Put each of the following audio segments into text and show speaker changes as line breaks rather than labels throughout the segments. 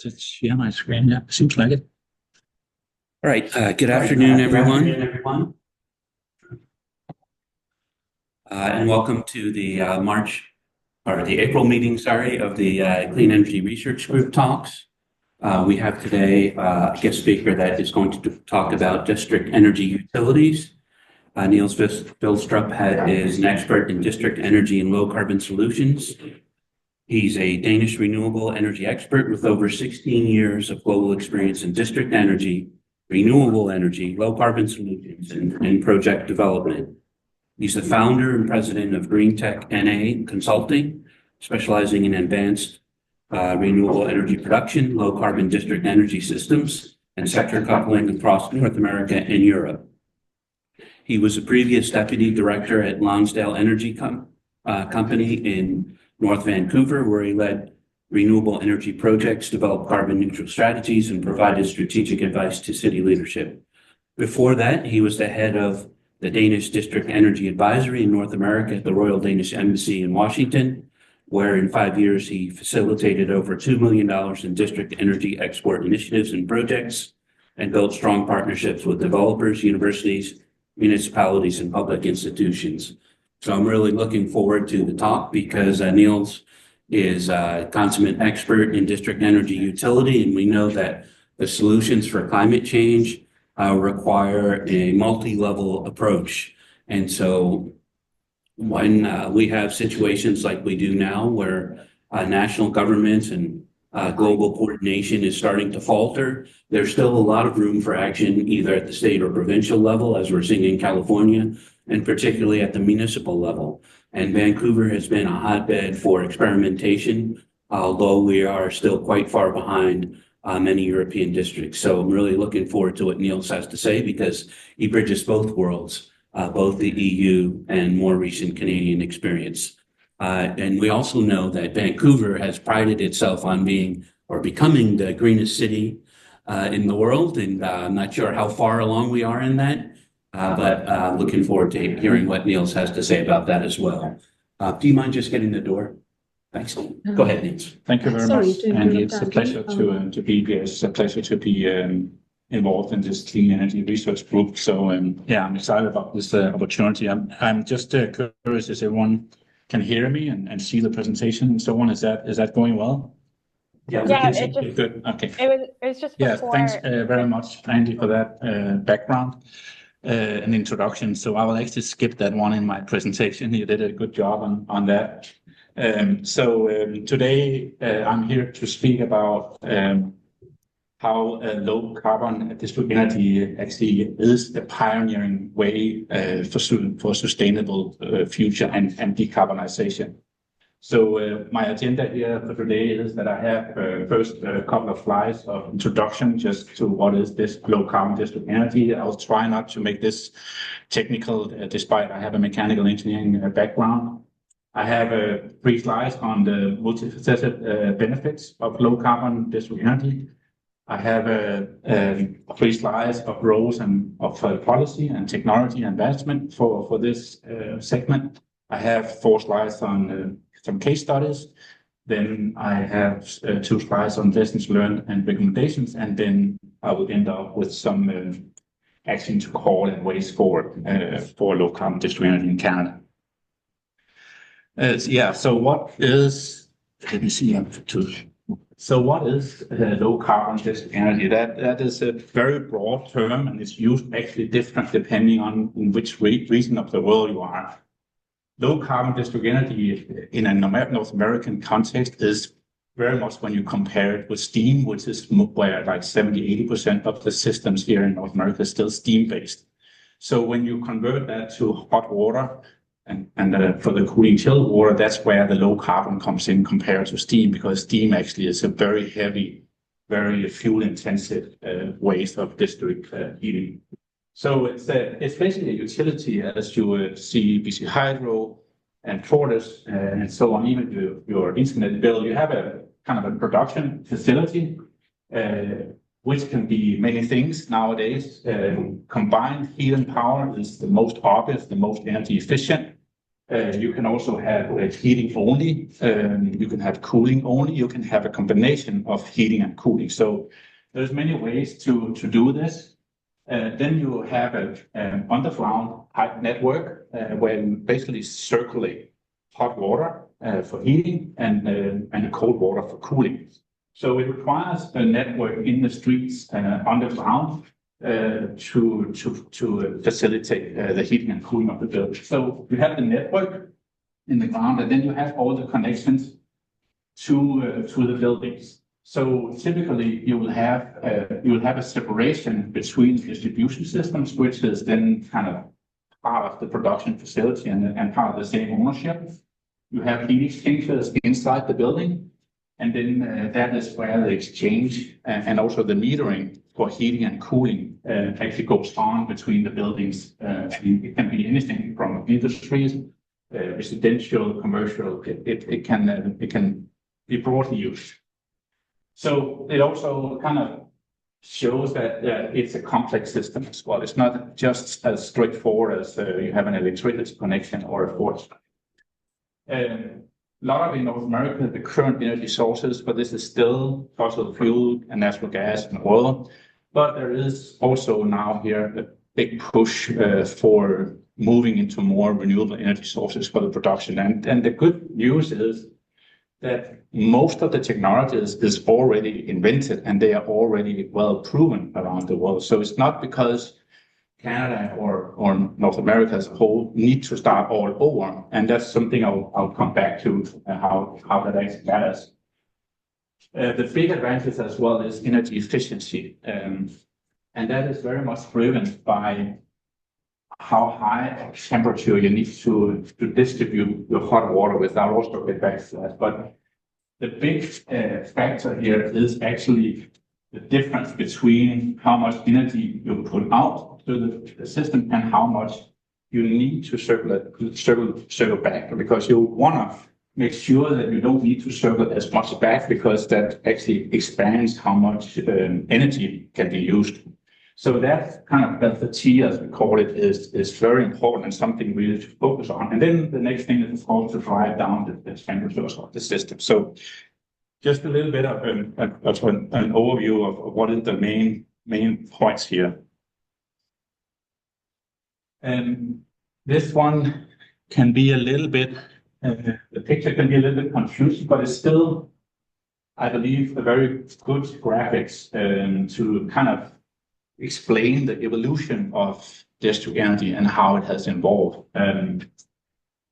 Does it share my screen? Yeah, seems like it.
All right. Good afternoon, everyone. And welcome to the April meeting, of the Clean Energy Research Group talks. We have today a guest speaker that is going to talk about district energy utilities. Niels Vilstrup is an expert in district energy and low carbon solutions. He's a Danish renewable energy expert with over 16 years of global experience in district energy, renewable energy, low carbon solutions, and project development. He's the founder and president of Green Tech NA Consulting, specializing in advanced renewable energy production, low carbon district energy systems, and sector coupling across North America and Europe. He was a previous deputy director at Lonsdale Energy Company in North Vancouver, where he led renewable energy projects, developed carbon neutral strategies, and provided strategic advice to city leadership. Before that, he was the head of the Danish District Energy Advisory in North America at the Royal Danish Embassy in Washington, where in 5 years he facilitated over $2 million in district energy export initiatives and projects and built strong partnerships with developers, universities, municipalities, and public institutions. So I'm really looking forward to the talk because Niels is a consummate expert in district energy utility, and we know that the solutions for climate change require a multi-level approach. And so when we have situations like we do now where national governments and global coordination is starting to falter, there's still a lot of room for action either at the state or provincial level, as we're seeing in California, and particularly at the municipal level. And Vancouver has been a hotbed for experimentation, although we are still quite far behind many European districts. So I'm really looking forward to what Niels has to say because he bridges both worlds, both the EU and more recent Canadian experience. And we also know that Vancouver has prided itself on being or becoming the greenest city in the world. And I'm not sure how far along we are in that. But looking forward to hearing what Niels has to say about that as well. Do you mind just getting the door? Thanks. Go ahead, Niels.
Thank you very much. And it's a pleasure to be here. It's a pleasure to be involved in this clean energy research group. So yeah, I'm excited about this opportunity. I'm just curious if everyone can hear me and see the presentation and so on. Is that going well?
Yeah, it just,
good. Okay.
It was just before.
Yeah, thanks very much, Andy, for that background. An introduction. So I will actually skip that one in my presentation. You did a good job on that. Today I'm here to speak about how low carbon district energy actually is the pioneering way for sustainable future and decarbonization. So my agenda here for today is that I have first a couple of slides of introduction just to what is this low carbon district energy. I'll try not to make this technical despite I have a mechanical engineering background. I have 3 slides on the multifaceted benefits of low carbon district energy. I have 3 slides of roles and of policy and technology advancement for this segment. I have 4 slides on some case studies. Then I have 2 slides on lessons learned and recommendations, and then I will end up with some action to call and ways forward for low carbon district energy in Canada. So what is, let me see, so what is low carbon district energy? That is a very broad term, and it's used actually different depending on in which region of the world you are. Low carbon district energy in a North American context is very much when you compare it with steam, which is where like 70–80% of the systems here in North America is still steam based. So when you convert that to hot water and for the cooling chilled water, that's where the low carbon comes in compared to steam, because steam actually is a very heavy, very fuel intensive waste of district heating. So it's basically a utility, as you would see BC Hydro and Fortis and so on, even your internet bill. You have a kind of a production facility, which can be many things nowadays. Combined heat and power is the most obvious, the most energy efficient. You can also have heating only. You can have cooling only. You can have a combination of heating and cooling. So there's many ways to do this. Then you have an underground pipe network where you basically circulate hot water for heating and cold water for cooling. So it requires a network in the streets underground to facilitate the heating and cooling of the building. So you have the network in the ground, and then you have all the connections to the buildings. So typically you will have a separation between distribution systems, which is then kind of part of the production facility and part of the same ownership. You have heat exchangers inside the building, and then that is where the exchange and also the metering for heating and cooling actually goes on between the buildings. It can be anything from industries, residential, commercial. It can be broadly used. So it also kind of shows that it's a complex system as well. It's not just as straightforward as you have an electricity connection or a force. A lot of in North America, the current energy sources, but this is still fossil fuel and natural gas and oil. But there is also now here a big push for moving into more renewable energy sources for the production. And the good news is that most of the technologies is already invented and they are already well proven around the world. So it's not because Canada or North America as a whole need to start all over. And that's something I'll come back to, how that actually matters. The big advantage as well is energy efficiency. And that is very much driven by how high a temperature you need to distribute your hot water with. I'll also get back to that. But the big factor here is actually the difference between how much energy you put out to the system and how much you need to circle back, because you want to make sure that you don't need to circle as much back, because that actually expands how much energy can be used. So that kind of delta T, as we call it, is very important and something we need to focus on. And then the next thing is, of course, to drive down the temperatures of the system. So just a little bit of an overview of what is the main points here. And this one can be a little bit, the picture can be a little bit confusing, but it's still, I believe, a very good graphics to kind of explain the evolution of district energy and how it has evolved.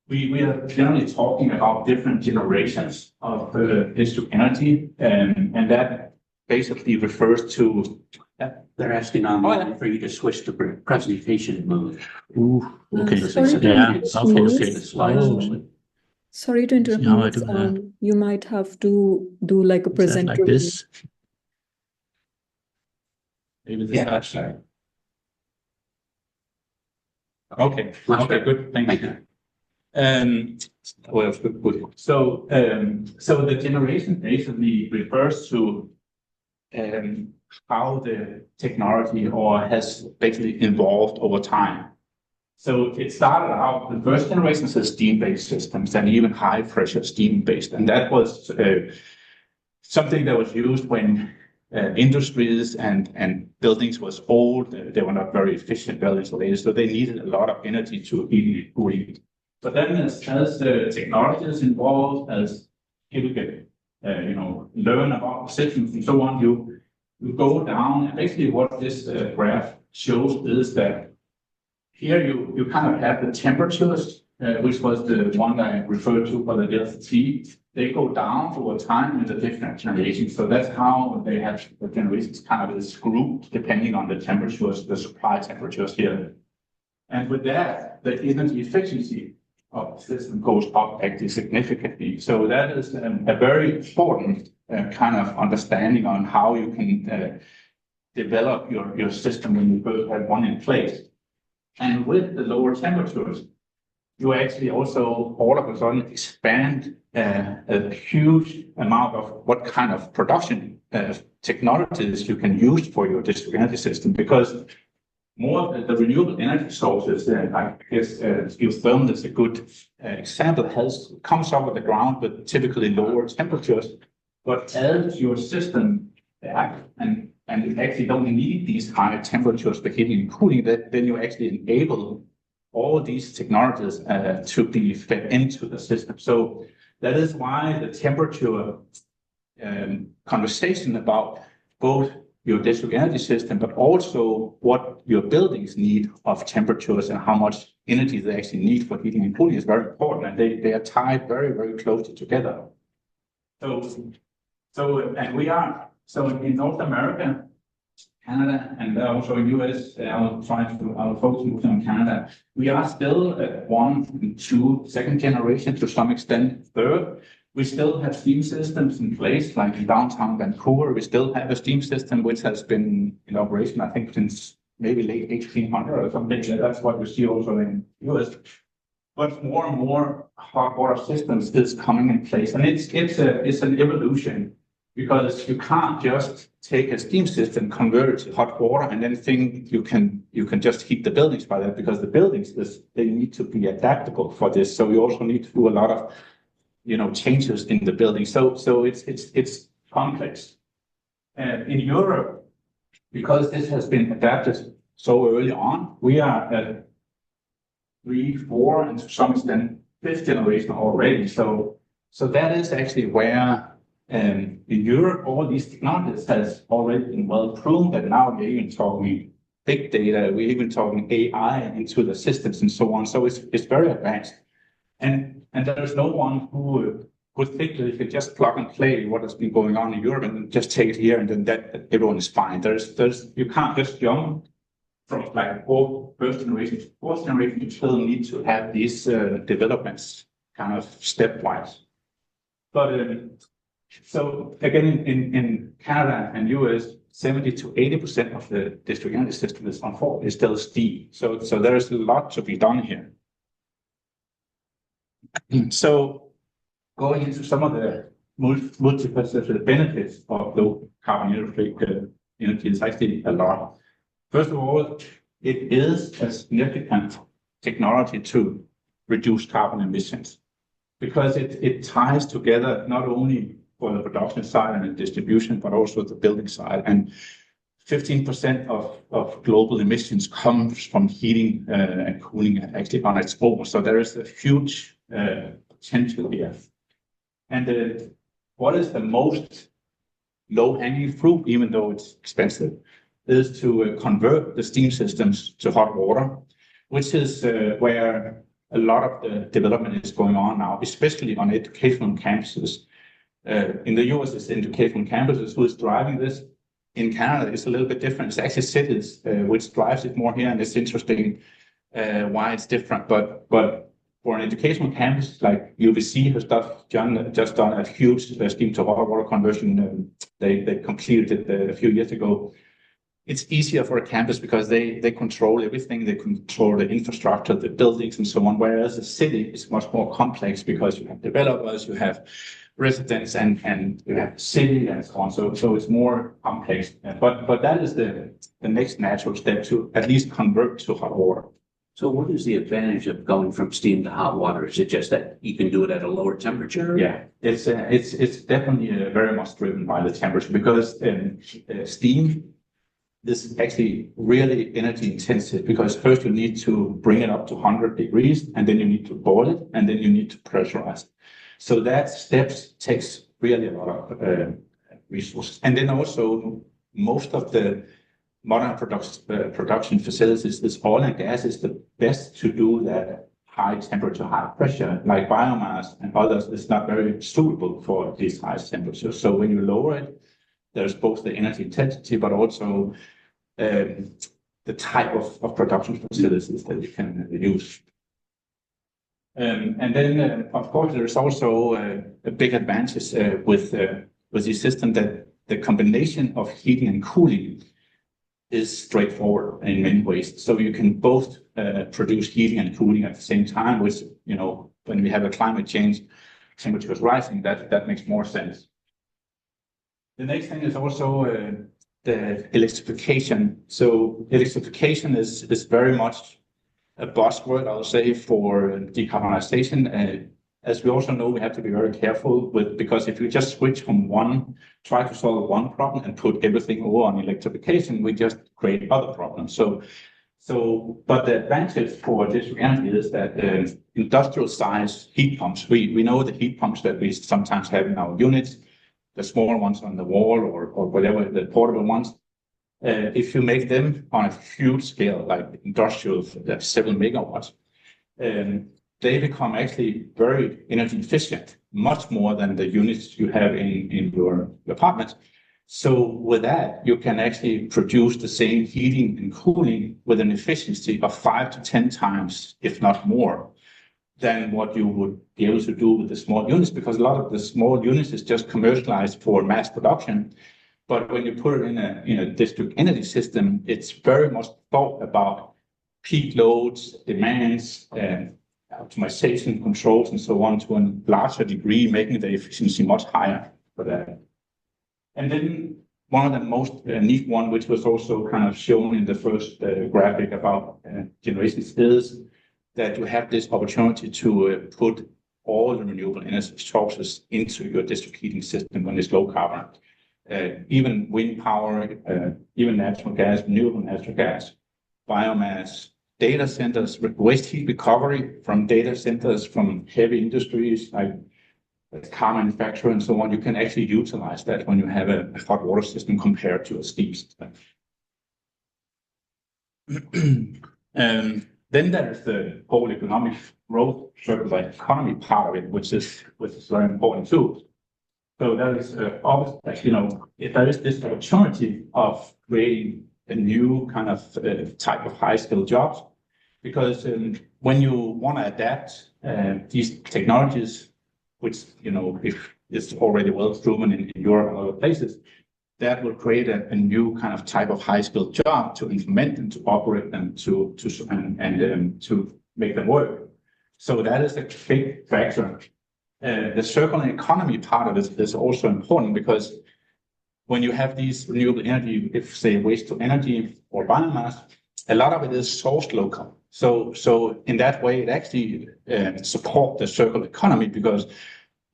We are generally talking about different generations of district energy, and that basically refers to.
They're asking for you to switch to presentation mode.
Ooh, okay. Sorry to interrupt. You might have to do like a presenter.
Like this. Maybe this side. Okay. Okay. Good. Thank you. Well, good. So the generation basically refers to how the technology has basically evolved over time. So it started out, the first generation is steam-based systems and even high-pressure steam-based. And that was something that was used when industries and buildings was old. They were not very efficient, well insulated, so they needed a lot of energy to heat and cool. But then as the technology is involved, as people get learn about the systems and so on, you go down, and basically what this graph shows is that here you kind of have the temperatures, which was the one I referred to for the delta T. They go down over time in the different generations. So that's how they have the generations kind of is grouped depending on the temperatures, the supply temperatures here. And with that, the energy efficiency of the system goes up actually significantly. So that is a very important kind of understanding on how you can develop your system when you first have one in place. And with the lower temperatures, you actually also all of a sudden expand a huge amount of what kind of production technologies you can use for your district energy system, because more the renewable energy sources, I guess geothermal is a good example, comes up of the ground with typically lower temperatures, but as your system and you actually don't need these high temperatures for heating and cooling, then you actually enable all these technologies to be fed into the system. So that is why the temperature conversation about both your district energy system, but also what your buildings need of temperatures and how much energy they actually need for heating and cooling is very important, and they are tied very, very closely together. And we are in North America, Canada, and also in US. I'll focus mostly on Canada. We are still at 1 and 2 second generation, to some extent third. We still have steam systems in place, like in downtown Vancouver. We still have a steam system which has been in operation, I think, since maybe late 1800 or something. That's what we see also in the US. But more and more hot water systems is coming in place, and it's an evolution, because you can't just take a steam system, convert it to hot water, and then think you can just heat the buildings by that, because the buildings they need to be adaptable for this. So you also need to do a lot of changes in the building. So it's complex. In Europe, because this has been adapted so early on, we are at 3, 4, and to some extent 5th generation already. So that is actually where in Europe all these technologies has already been well proven. That now we're even talking big data, we're even talking AI into the systems and so on. So it's very advanced. And there is no one who would think that if you just plug and play what has been going on in Europe and just take it here and then that everyone is fine. You can't just jump from like first generation to fourth generation. You still need to have these developments kind of stepwise. But so again, in Canada and US, 70 to 80% of the district energy system is still steam. So there is a lot to be done here. So going into some of the multifaceted benefits of low carbon energy is actually a lot. First of all, it is a significant technology to reduce carbon emissions, because it ties together not only for the production side and the distribution, but also the building side. And 15% of global emissions comes from heating and cooling actually on its own. So there is a huge potential here. And what is the most low-hanging fruit, even though it's expensive, is to convert the steam systems to hot water, which is where a lot of the development is going on now, especially on educational campuses. In the US, it's educational campuses who is driving this. In Canada, it's a little bit different. It's actually cities which drives it more here, and it's interesting why it's different. But for an educational campus like UBC has just done a huge steam to hot water conversion. They completed it a few years ago. It's easier for a campus because they control everything. They control the infrastructure, the buildings, and so on. Whereas a city is much more complex because you have developers, you have residents, and you have the city and so on. So it's more complex. But that is the next natural step, to at least convert to hot water.
So what is the advantage of going from steam to hot water? Is it just that you can do it at a lower temperature?
Yeah, it's definitely very much driven by the temperature, because steam is actually really energy intensive, because first you need to bring it up to 100 degrees, and then you need to boil it, and then you need to pressurize it. So that steps takes really a lot of resources. And then also most of the modern production facilities, this oil and gas is the best to do that high temperature, high pressure, like biomass and others is not very suitable for these high temperatures. So when you lower it, there's both the energy intensity, but also the type of production facilities that you can use. And then, of course, there is also a big advantage with the system, that the combination of heating and cooling is straightforward in many ways. So you can both produce heating and cooling at the same time, which, when we have a climate change, temperatures rising, that makes more sense. The next thing is also the electrification. So electrification is very much a buzzword, I would say, for decarbonization. As we also know, we have to be very careful because if we just switch from try to solve one problem and put everything over on electrification, we just create other problems. But the advantage for district energy is that industrial size heat pumps, we know the heat pumps that we sometimes have in our units, the small ones on the wall or whatever, the portable ones. If you make them on a huge scale, like industrial, that's 7 megawatts, they become actually very energy efficient, much more than the units you have in your apartment. So with that, you can actually produce the same heating and cooling with an efficiency of 5 to 10 times, if not more, than what you would be able to do with the small units, because a lot of the small units is just commercialized for mass production. But when you put it in a district energy system, it's very much thought about peak loads, demands, optimization controls, and so on to a larger degree, making the efficiency much higher for that. And then one of the most neat one, which was also kind of shown in the first graphic about generations, is that you have this opportunity to put all the renewable energy sources into your district heating system when it's low carbon. Even wind power, even natural gas, renewable natural gas, biomass, data centers, waste heat recovery from data centers, from heavy industries like car manufacturer and so on. You can actually utilize that when you have a hot water system compared to a steam system. Then there's the whole economic growth, circular economy part of it, which is very important too. So there is if there is this opportunity of creating a new kind of type of high-skilled jobs, because when you want to adapt these technologies, which if it's already well proven in Europe and other places, that will create a new kind of type of high-skilled job to implement and to operate them to make them work. So that is a big factor. The circular economy part of it is also important, because when you have these renewable energy, if say waste to energy or biomass, a lot of it is sourced local. So in that way, it actually supports the circular economy, because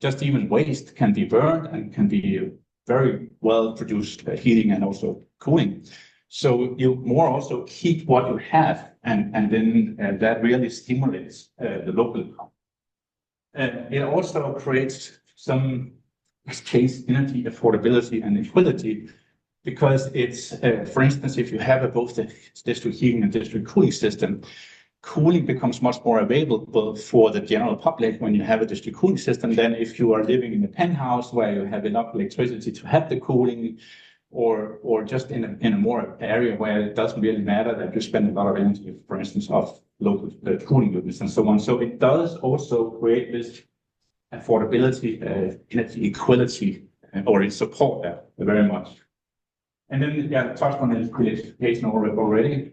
just even waste can be burned and can be very well produced heating and also cooling. So you more also keep what you have, and then that really stimulates the local economy. It also creates some case energy affordability and equality, because it's, for instance, if you have both the district heating and district cooling system, cooling becomes much more available for the general public when you have a district cooling system than if you are living in a penthouse where you have enough electricity to have the cooling, or just in a more area where it doesn't really matter that you spend a lot of energy, for instance, of local cooling units and so on. So it does also create this affordability, energy equality, or it support that very much. And then, I touched on electrification already.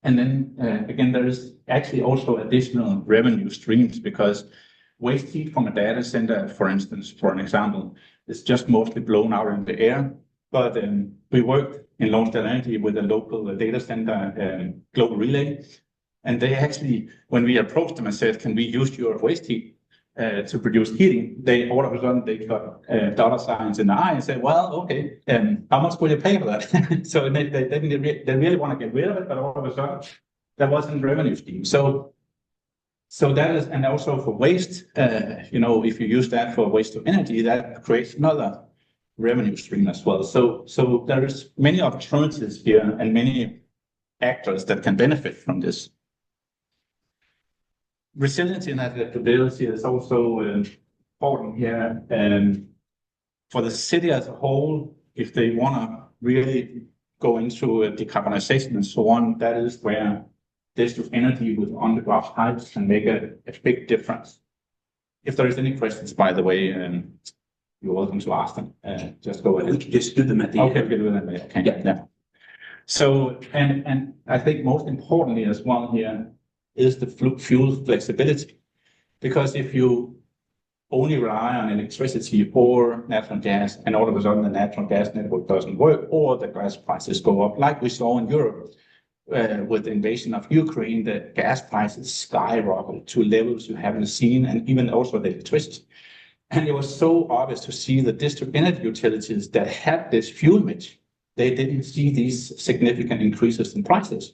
And then again, there is actually also additional revenue streams, because waste heat from a data center, for instance, for an example, is just mostly blown out in the air. But we worked in Lonsdale Energy with a local data center, Global Relay, and they actually, when we approached them and said, "Can we use your waste heat to produce heating?" They all of a sudden they got dollar signs in the eye and said, "Well, okay, how much will you pay for that?" So they really want to get rid of it, but all of a sudden there wasn't revenue scheme. So that is, and also for waste, if you use that for waste to energy, that creates another revenue stream as well. So there is many opportunities here and many actors that can benefit from this. Resiliency and adaptability is also important here. For the city as a whole, if they want to really go into decarbonization and so on, that is where district energy with underground pipes can make a big difference. If there is any questions, by the way, you're welcome to ask them. Just go ahead.
We can just do them at the end.
Okay, we can do them. Okay. Yeah. So, and I think most importantly as well here is the fuel flexibility, because if you only rely on electricity or natural gas, and all of a sudden the natural gas network doesn't work, or the gas prices go up, like we saw in Europe with the invasion of Ukraine. The gas prices skyrocketed to levels you haven't seen, and even also the electricity. And it was so obvious to see the district energy utilities that had this fuel mix, they didn't see these significant increases in prices,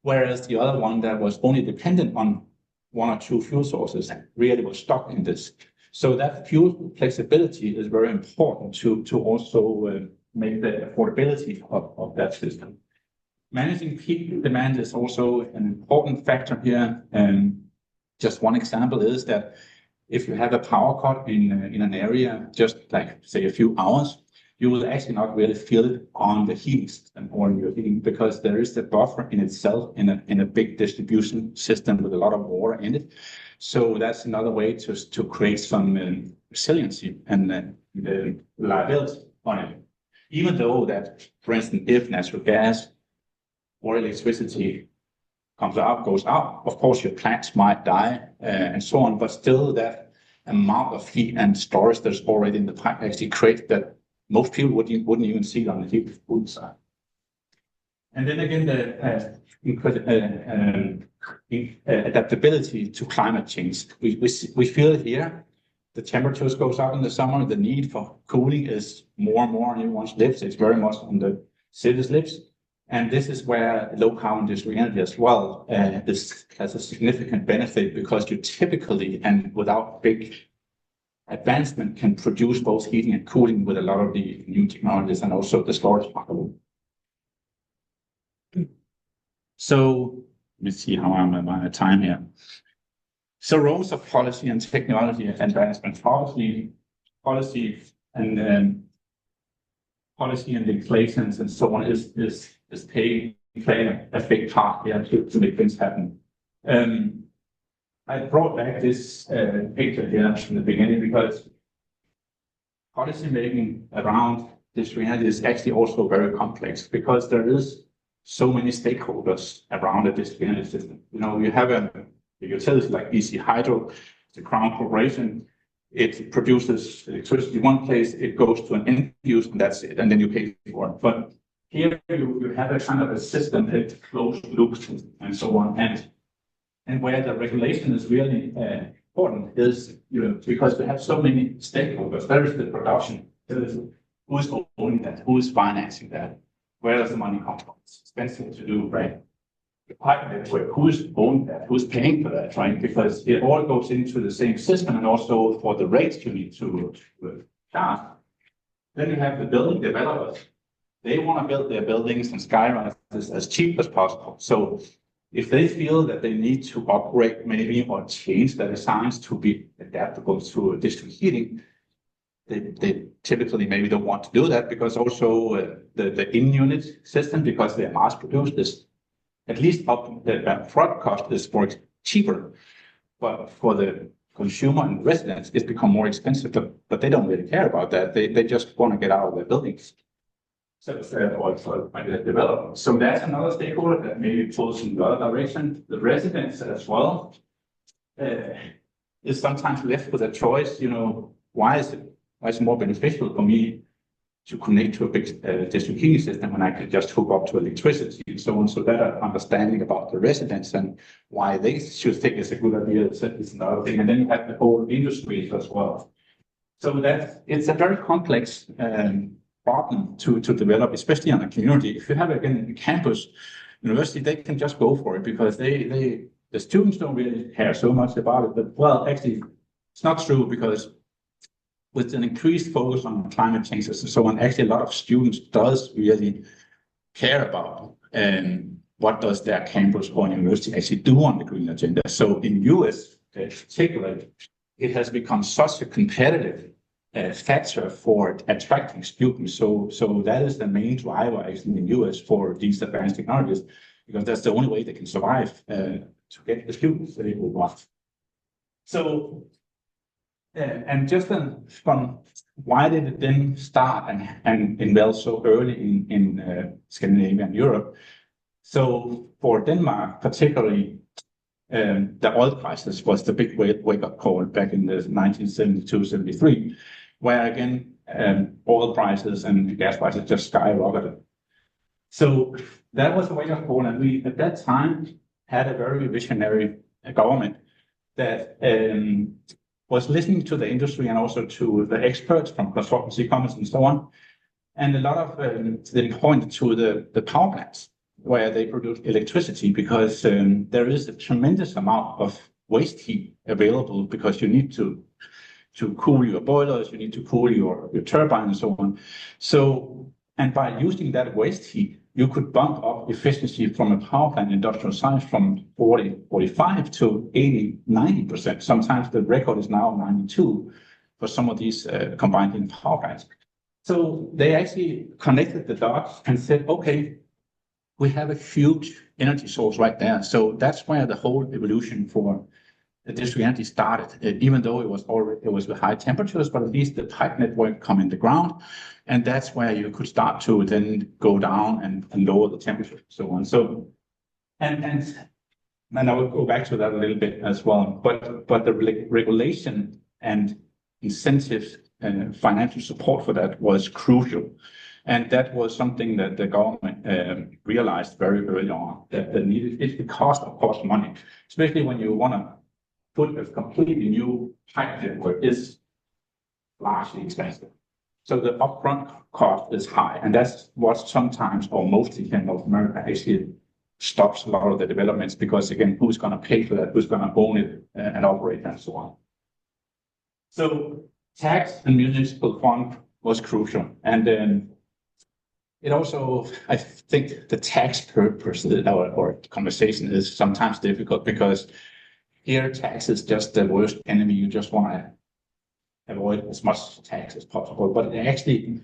whereas the other one that was only dependent on one or two fuel sources really was stuck in this. So that fuel flexibility is very important to also make the affordability of that system. Managing peak demand is also an important factor here. And just one example is that if you have a power cut in an area, just like say a few hours, you will actually not really feel it on the heating system or in your heating, because there is the buffer in itself in a big distribution system with a lot of water in it. So that's another way to create some resiliency and the reliability on it. Even though that, for instance, if natural gas or electricity goes out, of course your plants might die and so on, but still that amount of heat and storage that's already in the pipe actually creates that most people wouldn't even see it on the heat food side. And then again, the adaptability to climate change. We feel it here. The temperatures goes up in the summer. The need for cooling is more and more on everyone's lips. It's very much on the city's lips. And this is where low carbon district energy as well has a significant benefit, because you typically, and without big advancement, can produce both heating and cooling with a lot of the new technologies and also the storage part. So let me see how I'm at my time here. So roles of policy and technology advancement. Policy and legislations and so on is playing a big part here to make things happen. I brought back this picture here in the beginning because policy making around district energy is actually also very complex, because there is so many stakeholders around the district energy system. You know, you have a utility like EC Hydro, the Crown Corporation. It produces electricity in one place, it goes to an end use, and that's it, and then you pay for it. But here you have a kind of a system that closed loops and so on. And where the regulation is really important is, you know, because we have so many stakeholders. There is the production. Who is owning that? Who is financing that? Where does the money come from? It's expensive to do, right? The pipe network, who is owning that? Who's paying for that, right? Because it all goes into the same system, and also for the rates you need to charge. Then you have the building developers. They want to build their buildings and skyrises as cheap as possible. So if they feel that they need to upgrade maybe or change their designs to be adaptable to district heating, they typically maybe don't want to do that, because also the in-unit system, because they're mass produced, is at least up the front cost is more cheaper. But for the consumer and residents, it's become more expensive, but they don't really care about that. They just want to get out of their buildings. So for the developer. So that's another stakeholder that maybe pulls in the other direction. The residents as well is sometimes left with a choice. You know, why is it more beneficial for me to connect to a big district heating system when I can just hook up to electricity and so on? So that understanding about the residents and why they should think it's a good idea is another thing. And then you have the whole industries as well. So it's a very complex problem to develop, especially on a community. If you have again a campus university, they can just go for it, because the students don't really care so much about it. But well, actually, it's not true, because with an increased focus on climate changes and so on, actually a lot of students does really care about what does their campus or university actually do on the green agenda. So in US particularly, it has become such a competitive factor for attracting students. So that is the main driver actually in US for these advanced technologies, because that's the only way they can survive to get the students that they will want. So and just from why did it then start and develop so early in Scandinavia and Europe? So for Denmark particularly, the oil prices was the big wake-up call back in the 1972-73, where again, oil prices and gas prices just skyrocketed. So that was a wake-up call, and we at that time had a very visionary government that was listening to the industry and also to the experts from consultancy companies and so on. And a lot of they pointed to the power plants where they produce electricity, because there is a tremendous amount of waste heat available, because you need to cool your boilers, you need to cool your turbine and so on. So, and by using that waste heat, you could bump up efficiency from a power plant industrial size from 45 to 80, 90%. Sometimes the record is now 92 for some of these combined heat power plants. So they actually connected the dots and said, okay, we have a huge energy source right there. So that's where the whole evolution for the district energy started, even though it was with high temperatures, but at least the pipe network come in the ground. And that's where you could start to then go down and lower the temperature and so on. So, and I will go back to that a little bit as well. But the regulation and incentives and financial support for that was crucial. And that was something that the government realized very early on, that the needed. It cost, of course, money, especially when you want to put a completely new pipe network is largely expensive. So the upfront cost is high, and that's what sometimes, or mostly in North America, actually stops a lot of the developments, because again, who's going to pay for that? Who's going to own it and operate it and so on? So tax and municipal fund was crucial, and then it also, I think the tax purpose or conversation is sometimes difficult, because here tax is just the worst enemy. You just want to avoid as much tax as possible. But actually,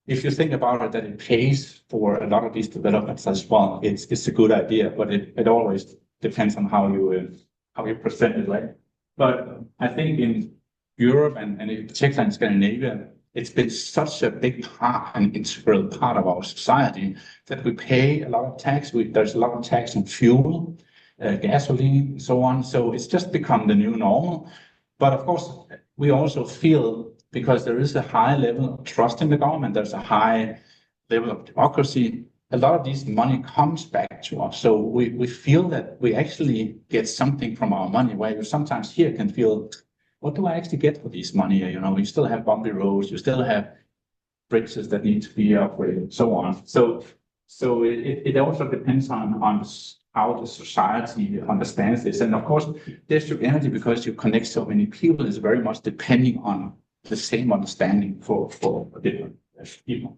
if you think about it, that it pays for a lot of these developments as well, it's a good idea, but it always depends on how you present it, right? But I think in Europe and in particular in Scandinavia, it's been such a big part, an integral part of our society, that we pay a lot of tax. There's a lot of tax on fuel, gasoline, and so on. So it's just become the new normal. But of course, we also feel, because there is a high level of trust in the government, there's a high level of democracy, a lot of this money comes back to us. So we feel that we actually get something from our money, where you sometimes here can feel, what do I actually get for this money? You know, you still have bumpy roads, you still have bridges that need to be upgraded, and so on. So it also depends on how the society understands this. And of course, district energy, because you connect so many people, is very much depending on the same understanding for different people.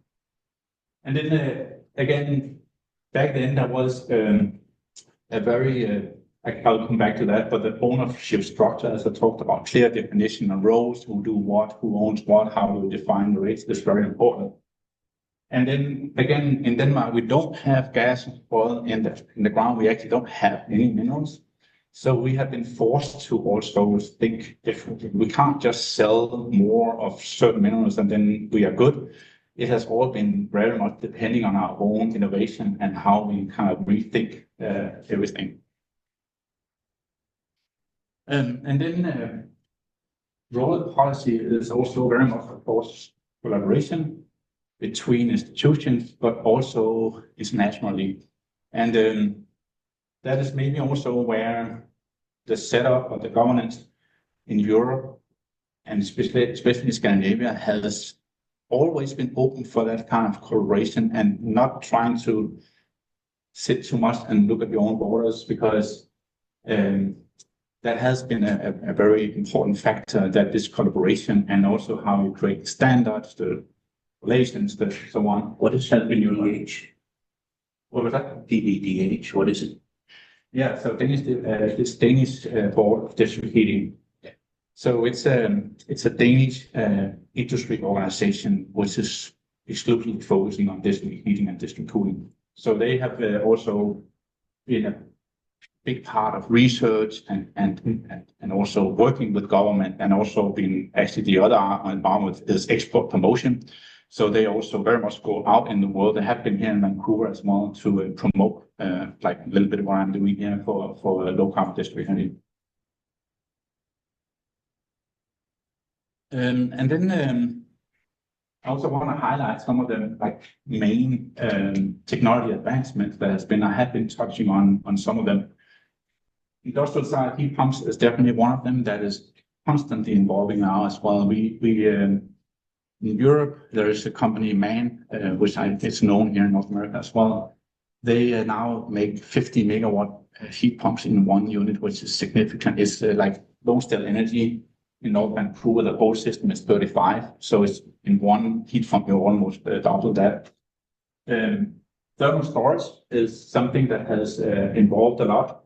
And then again, back then there was a very I'll come back to that, but the ownership structure, as I talked about, clear definition of roles, who do what, who owns what, how do we define the rates, is very important. And then again, in Denmark, we don't have gas and oil in the ground. We actually don't have any minerals. So we have been forced to also think differently. We can't just sell more of certain minerals and then we are good. It has all been very much depending on our own innovation and how we kind of rethink everything. And then rural policy is also very much, of course, collaboration between institutions, but also internationally. And that is maybe also where the setup of the governance in Europe, and especially in Scandinavia, has always been open for that kind of collaboration and not trying to sit too much and look at your own borders, because that has been a very important factor, that this collaboration, and also how you create standards, the relations, so on.
What is DEDH?
What was that?
DEDH, what is it?
Yeah, so this Danish Board of District Heating. So it's a Danish industry organization which is exclusively focusing on district heating and district cooling. So they have also been a big part of research and also working with government, and also been actually the other arm is export promotion. So they also very much go out in the world. They have been here in Vancouver as well to promote like a little bit of what I'm doing here for low carbon district energy. And then I also want to highlight some of the like main technology advancements that has been. I have been touching on some of them. Industrial side heat pumps is definitely one of them that is constantly evolving now as well. In Europe, there is a company, MAN, which is known here in North America as well. They now make 50 megawatt heat pumps in one unit, which is significant. It's like Lone Energy in North Vancouver, the whole system is 35. So it's in one heat pump, you're almost double that. Thermal storage is something that has evolved a lot.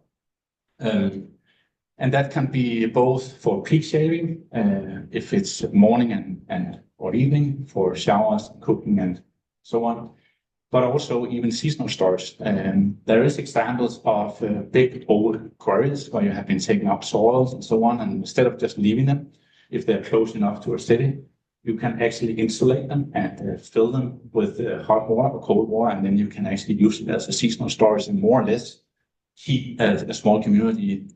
And that can be both for peak shaving, if it's morning and or evening, for showers, cooking, and so on, but also even seasonal storage. There is examples of big old quarries where you have been taking up soils and so on, and instead of just leaving them, if they're close enough to a city, you can actually insulate them and fill them with hot water or cold water, and then you can actually use it as a seasonal storage and more or less keep a small community,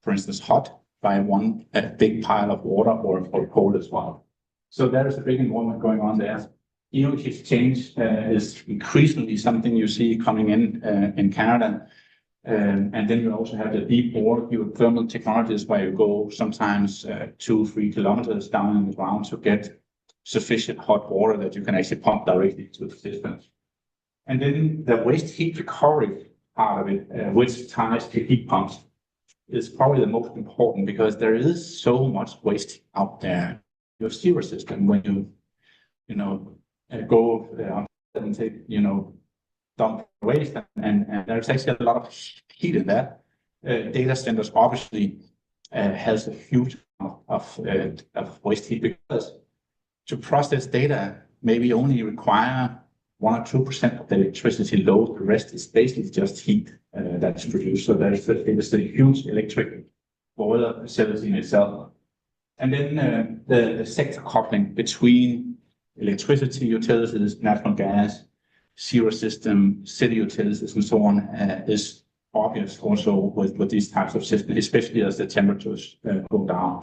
for instance, hot by one big pile of water or cold as well. So there is a big involvement going on there. Energy exchange is increasingly something you see coming in Canada. And then you also have the deep water geothermal technologies where you go sometimes 2-3 kilometers down in the ground to get sufficient hot water that you can actually pump directly to the system. And then the waste heat recovery part of it, which ties to heat pumps, is probably the most important because there is so much waste out there. Your sewer system, when you go and take, dump waste, and there's actually a lot of heat in that. Data centers obviously has a huge amount of waste heat because to process data maybe only require 1 or 2% of the electricity load. The rest is basically just heat that's produced. So there's a huge electric boiler facility in itself. And then the sector coupling between electricity utilities, natural gas, sewer system, city utilities, and so on is obvious also with these types of systems, especially as the temperatures go down.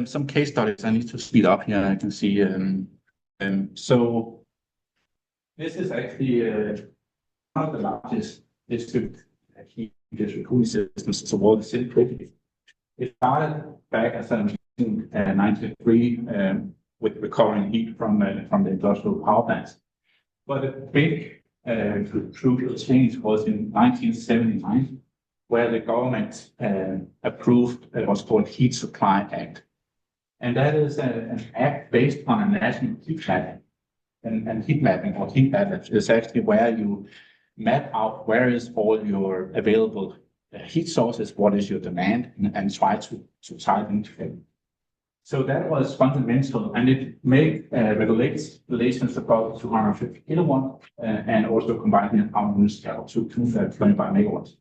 Some case studies. I need to speed up here. I can see. So this is actually one of the largest district cooling systems in the world. It's in Italy. It started back as in 1993 with recovering heat from the industrial power plants. But a big crucial change was in 1979, where the government approved what's called Heat Supply Act. And that is an act based on a national heat mapping. And heat mapping or heat atlas is actually where you map out where is all your available heat sources, what is your demand, and try to tie them together. So that was fundamental, and it made regulations about 250 kilowatt and also combining it out to 225 megawatts.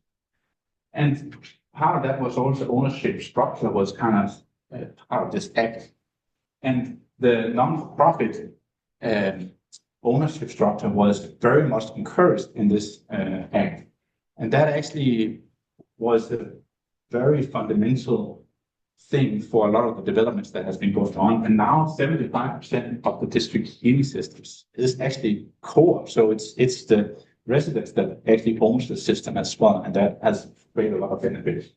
And part of that was also ownership structure was kind of part of this act. And the non-profit ownership structure was very much encouraged in this act. And that actually was a very fundamental thing for a lot of the developments that has been going on. And now 75% of the district heating systems is actually co-op. So it's the residents that actually owns the system as well. And that has created a lot of benefits.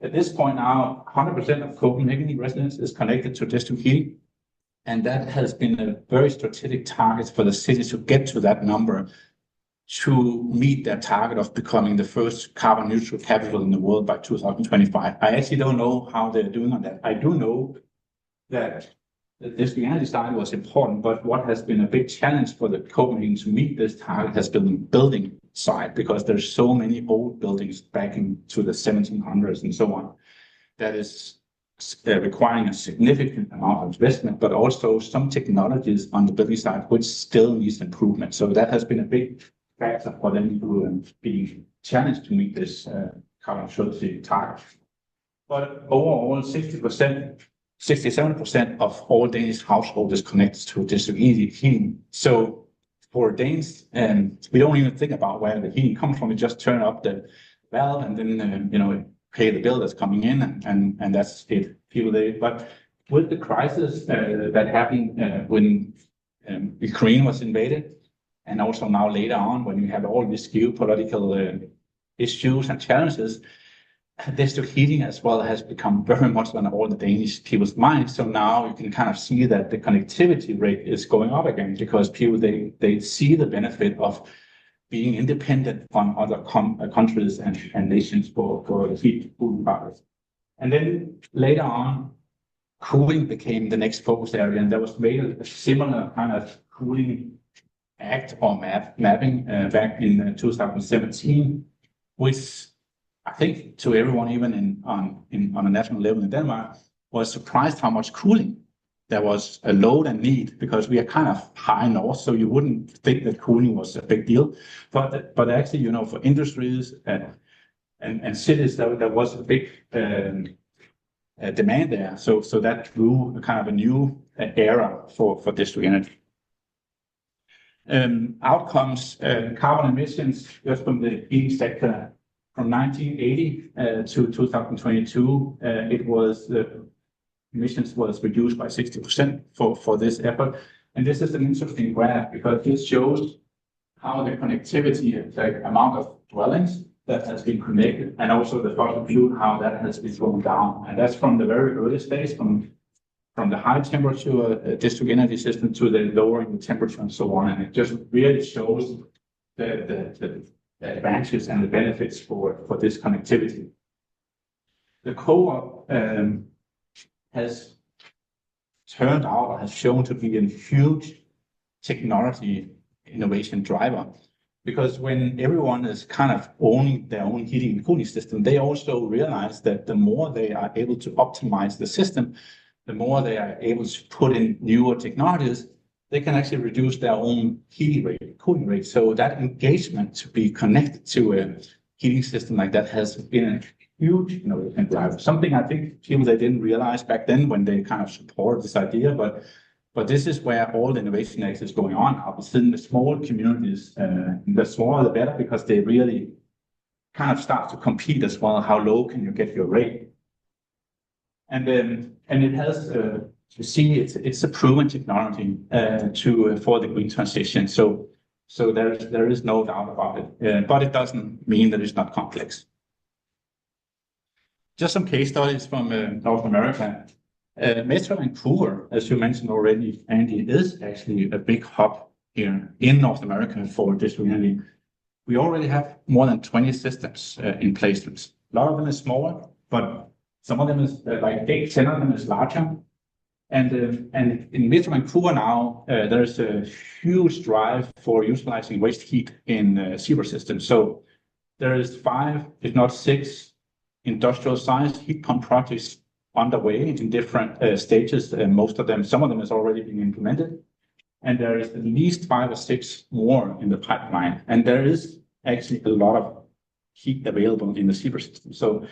At this point now, 100% of Copenhagen residents is connected to district heating. And that has been a very strategic target for the city to get to that number to meet their target of becoming the first carbon neutral capital in the world by 2025. I actually don't know how they're doing on that. I do know that the district energy side was important, but what has been a big challenge for the Copenhagen to meet this target has been the building side, because there's so many old buildings back into the 1700s and so on that is requiring a significant amount of investment, but also some technologies on the building side which still needs improvement. So that has been a big factor for them to be challenged to meet this carbon neutrality target. But overall, 60% 67% of all Danish households is connected to district heating. So for Danes, we don't even think about where the heating comes from. We just turn up the valve and then pay the bill that's coming in, and that's it. But with the crisis that happened when Ukraine was invaded, and also now later on when you have all these geopolitical issues and challenges, district heating as well has become very much on all the Danish people's minds. So now you can kind of see that the connectivity rate is going up again because people, they see the benefit of being independent from other countries and nations for heat cooling powers. And then later on, cooling became the next focus area, and there was made a similar kind of cooling act or mapping back in 2017, which I think to everyone, even on a national level in Denmark, was surprised how much cooling there was a load and need, because we are kind of high north, so you wouldn't think that cooling was a big deal. But actually, for industries and cities, there was a big demand there. So that grew a kind of a new era for district energy. Outcomes, carbon emissions just from the heating sector. From 1980 to 2022, emissions was reduced by 60% for this effort. And this is an interesting graph because this shows how the connectivity, the amount of dwellings that has been connected, and also the fossil fuel, how that has been going down. And that's from the very early stage, from the high temperature district energy system to the lowering the temperature and so on. And it just really shows the advantages and the benefits for this connectivity. The co-op has turned out or has shown to be a huge technology innovation driver, because when everyone is kind of owning their own heating and cooling system, they also realize that the more they are able to optimize the system, the more they are able to put in newer technologies, they can actually reduce their own heating rate, cooling rate. So that engagement to be connected to a heating system like that has been a huge innovation driver. Something I think people, they didn't realize back then when they kind of supported this idea, but this is where all the innovation actually is going on now. It's in the small communities, the smaller the better, because they really kind of start to compete as well. How low can you get your rate? And it has, you see, it's a proven technology for the green transition. So there is no doubt about it, but it doesn't mean that it's not complex. Just some case studies from North America. Metro Vancouver, as you mentioned already, Andy, is actually a big hub here in North America for district energy. We already have more than 20 systems in placements. A lot of them is smaller, but some of them is like 10 of them is larger. And in Metro Vancouver now, there's a huge drive for utilizing waste heat in sewer systems. So there is 5, if not 6, industrial-sized heat pump projects underway in different stages. Most of them, some of them is already being implemented. And there is at least 5 or 6 more in the pipeline. And there is actually a lot of heat available in the sewer system. So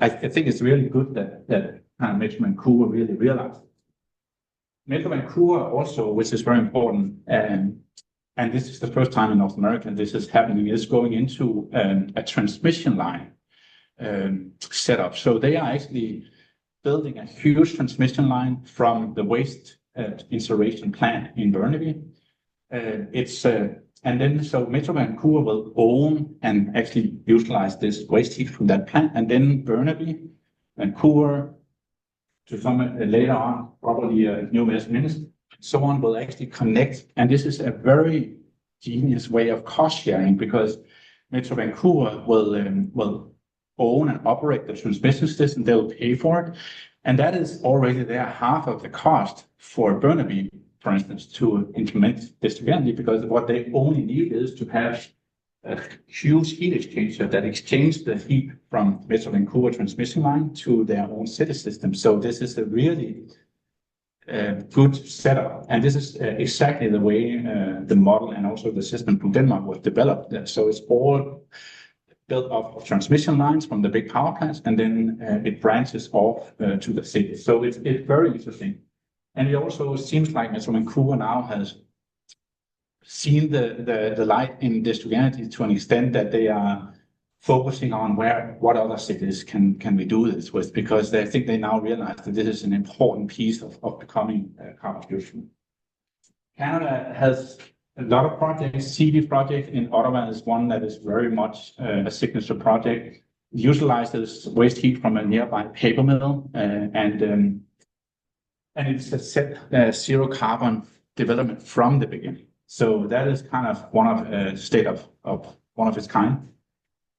I think it's really good that Metro Vancouver really realized. Metro Vancouver also, which is very important, and this is the first time in North America this is happening, is going into a transmission line setup. So they are actually building a huge transmission line from the waste incineration plant in Burnaby. And then so Metro Vancouver will own and actually utilize this waste heat from that plant, and then Burnaby, Vancouver, to some later on, probably New Westminster, so on, will actually connect. And this is a very genius way of cost sharing, because Metro Vancouver will own and operate the transmission system. They'll pay for it. And that is already there, half of the cost for Burnaby, for instance, to implement district energy, because what they only need is to have a huge heat exchanger that exchanges the heat from Metro Vancouver transmission line to their own city system. So this is a really good setup. And this is exactly the way the model and also the system from Denmark was developed. So it's all built up of transmission lines from the big power plants, and then it branches off to the city. So it's very interesting. And it also seems like Metro Vancouver now has seen the light in district energy to an extent that they are focusing on what other cities can we do this with, because they think they now realize that this is an important piece of becoming carbon neutral. Canada has a lot of projects. CD project in Ottawa is one that is very much a signature project. It utilizes waste heat from a nearby paper mill, and it's a set zero carbon development from the beginning. So that is kind of one of state of one of its kind.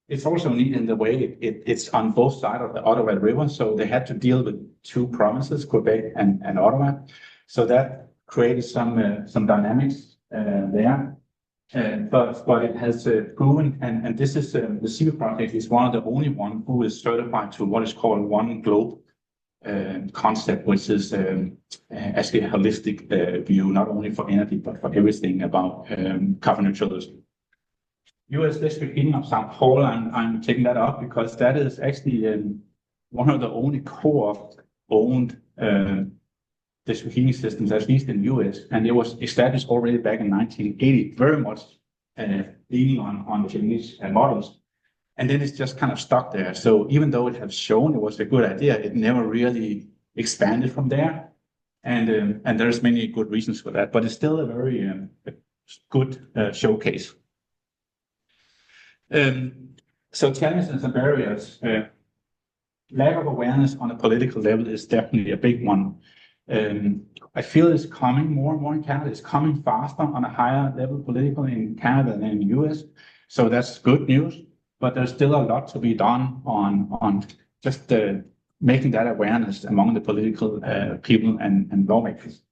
It's also neat in the way it's on both sides of the Ottawa River, so they had to deal with two provinces, Quebec and Ottawa. So that created some dynamics there. But it has proven, and this is the CB project is one of the only one who is certified to what is called One Globe concept, which is actually a holistic view, not only for energy, but for everything about carbon neutrality. US district heating of St. Paul, I'm taking that up because that is actually one of the only co-op-owned district heating systems, at least in the US, and it was established already back in 1980, very much leaning on Chinese models. And then it's just kind of stuck there. So even though it has shown it was a good idea, it never really expanded from there. And there's many good reasons for that, but it's still a very good showcase. So challenges and barriers. Lack of awareness on a political level is definitely a big one. I feel it's coming more and more in Canada. It's coming faster on a higher level political in Canada than in the US. So that's good news, but there's still a lot to be done on just making that awareness among the political people and lawmakers.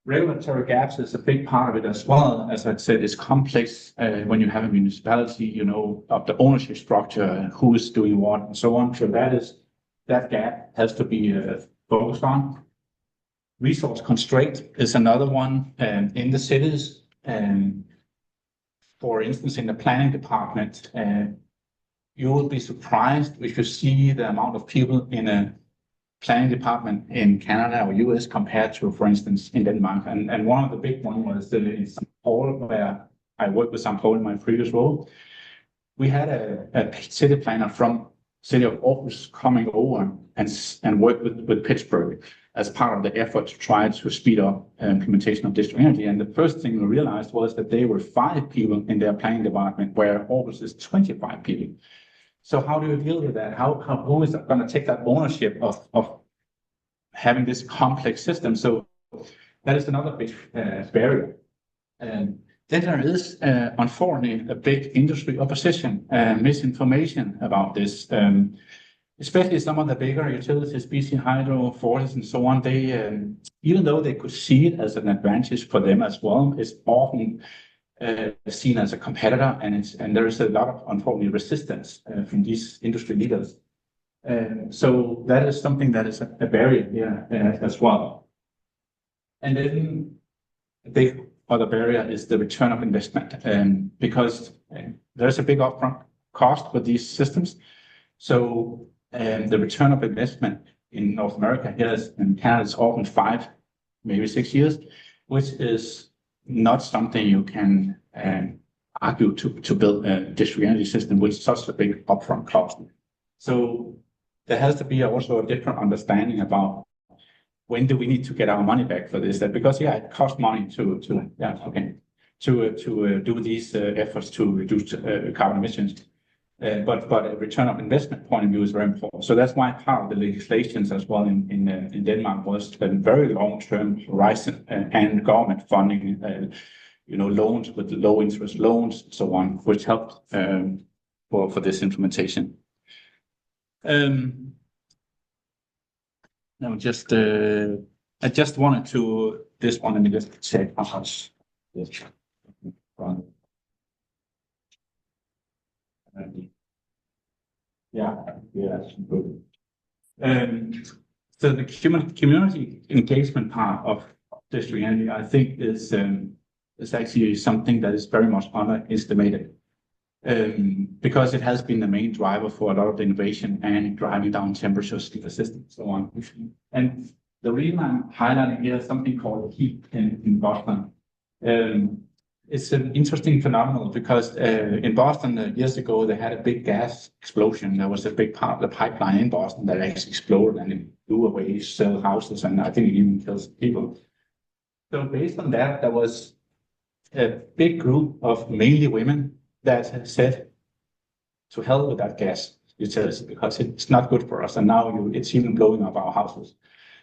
Regulatory gaps is a big part of it as well. As I said, it's complex when you have a municipality, you know, of the ownership structure, who is doing what, and so on. So that gap has to be focused on. Resource constraint is another one in the cities. For instance, in the planning department, you will be surprised if you see the amount of people in a planning department in Canada or US compared to, for instance, in Denmark. And one of the big ones was in St. Paul, where I worked with St. Paul in my previous role. We had a city planner from city of Aarhus coming over and work with Pittsburgh as part of the effort to try to speed up implementation of district energy. And the first thing we realized was that they were 5 people in their planning department, where Aarhus is 25 people. So how do you deal with that? Who is going to take that ownership of having this complex system? So that is another big barrier. And then there is, unfortunately, a big industry opposition, misinformation about this. Especially some of the bigger utilities, BC Hydro, Fortis, and so on, they, even though they could see it as an advantage for them as well, it's often seen as a competitor, and there is a lot of, unfortunately, resistance from these industry leaders. So that is something that is a barrier here as well. And then a big other barrier is the return of investment, because there's a big upfront cost for these systems. So the return of investment in North America here in Canada is often 5, maybe 6 years, which is not something you can argue to build a district energy system with such a big upfront cost. So there has to be also a different understanding about when do we need to get our money back for this? That because it costs money to do these efforts to reduce carbon emissions. But a return of investment point of view is very important. So that's why part of the legislations as well in Denmark was a very long-term horizon and government funding, loans with low interest loans, and so on, which helped for this implementation. Now, I just wanted to this one. Let me just check how much this. That's good. So the community engagement part of district energy, I think, is actually something that is very much underestimated. because it has been the main driver for a lot of the innovation and driving down temperatures in the system and so on. And the reason I'm highlighting here is something called heat in Boston. It's an interesting phenomenon because in Boston years ago, they had a big gas explosion. There was a big part of the pipeline in Boston that actually exploded and it blew away several houses, and I think it even kills people. So based on that, there was a big group of mainly women that said, to hell with that gas utility because it's not good for us, and now it's even blowing up our houses.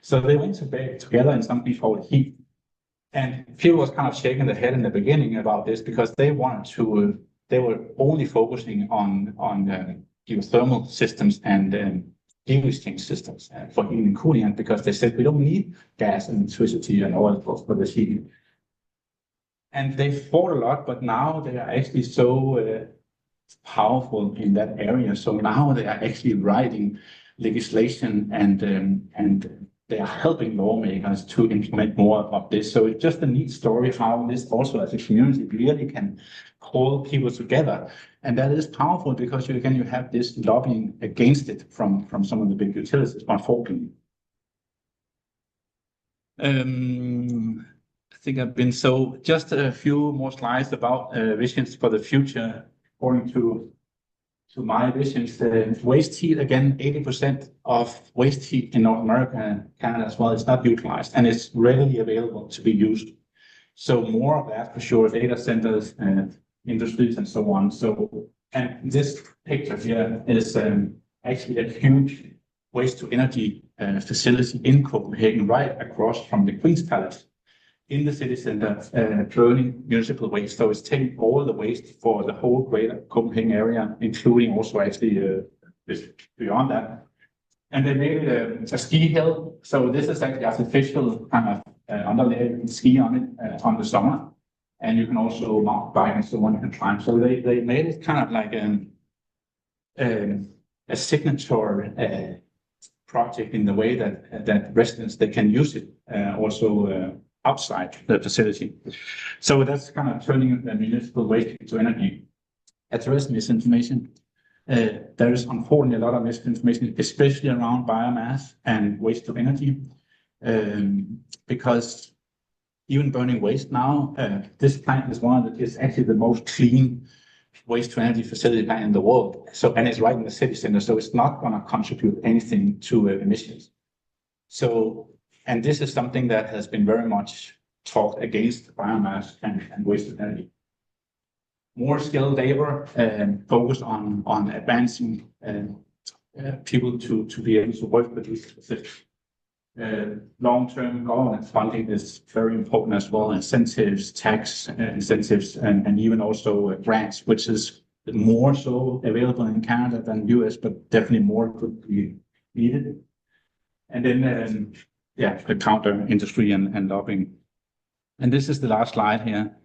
So they went together in something called heat. And people was kind of shaking their head in the beginning about this because they wanted to, they were only focusing on geothermal systems and heat exchange systems for heating and cooling, and because they said we don't need gas and electricity and oil for this heating. And they fought a lot, but now they are actually so powerful in that area. So now they are actually writing legislation and they are helping lawmakers to implement more of this. So it's just a neat story how this also as a community really can call people together. And that is powerful because you have this lobbying against it from some of the big utilities, unfortunately. I think I've been so just a few more slides about visions for the future according to my visions. Waste heat, again, 80% of waste heat in North America and Canada as well is not utilized, and it's readily available to be used. So more of that for sure, data centers and industries and so on. So, and this picture here is actually a huge waste to energy facility in Copenhagen, right across from the Queen's Palace in the city center, burning municipal waste. So it's taking all the waste for the whole greater Copenhagen area, including also actually beyond that. And they made it a ski hill. So this is actually artificial kind of underlay. You can ski on it on the summer. And you can also mountain bike and so on, you can climb. So they made it kind of like a signature project in the way that residents, they can use it also outside the facility. So that's kind of turning the municipal waste into energy. Address misinformation. There is unfortunately a lot of misinformation, especially around biomass and waste to energy, because even burning waste now, this plant is is actually the most clean waste to energy facility plant in the world. So, and it's right in the city center, so it's not going to contribute anything to emissions. So, and this is something that has been very much talked against biomass and waste to energy. More skilled labor, focused on advancing people to be able to work with these specific. Long-term government funding is very important as well. Incentives, tax incentives, and even also grants, which is more so available in Canada than US, but definitely more could be needed. And then, the counter industry and lobbying. And this is the last slide here.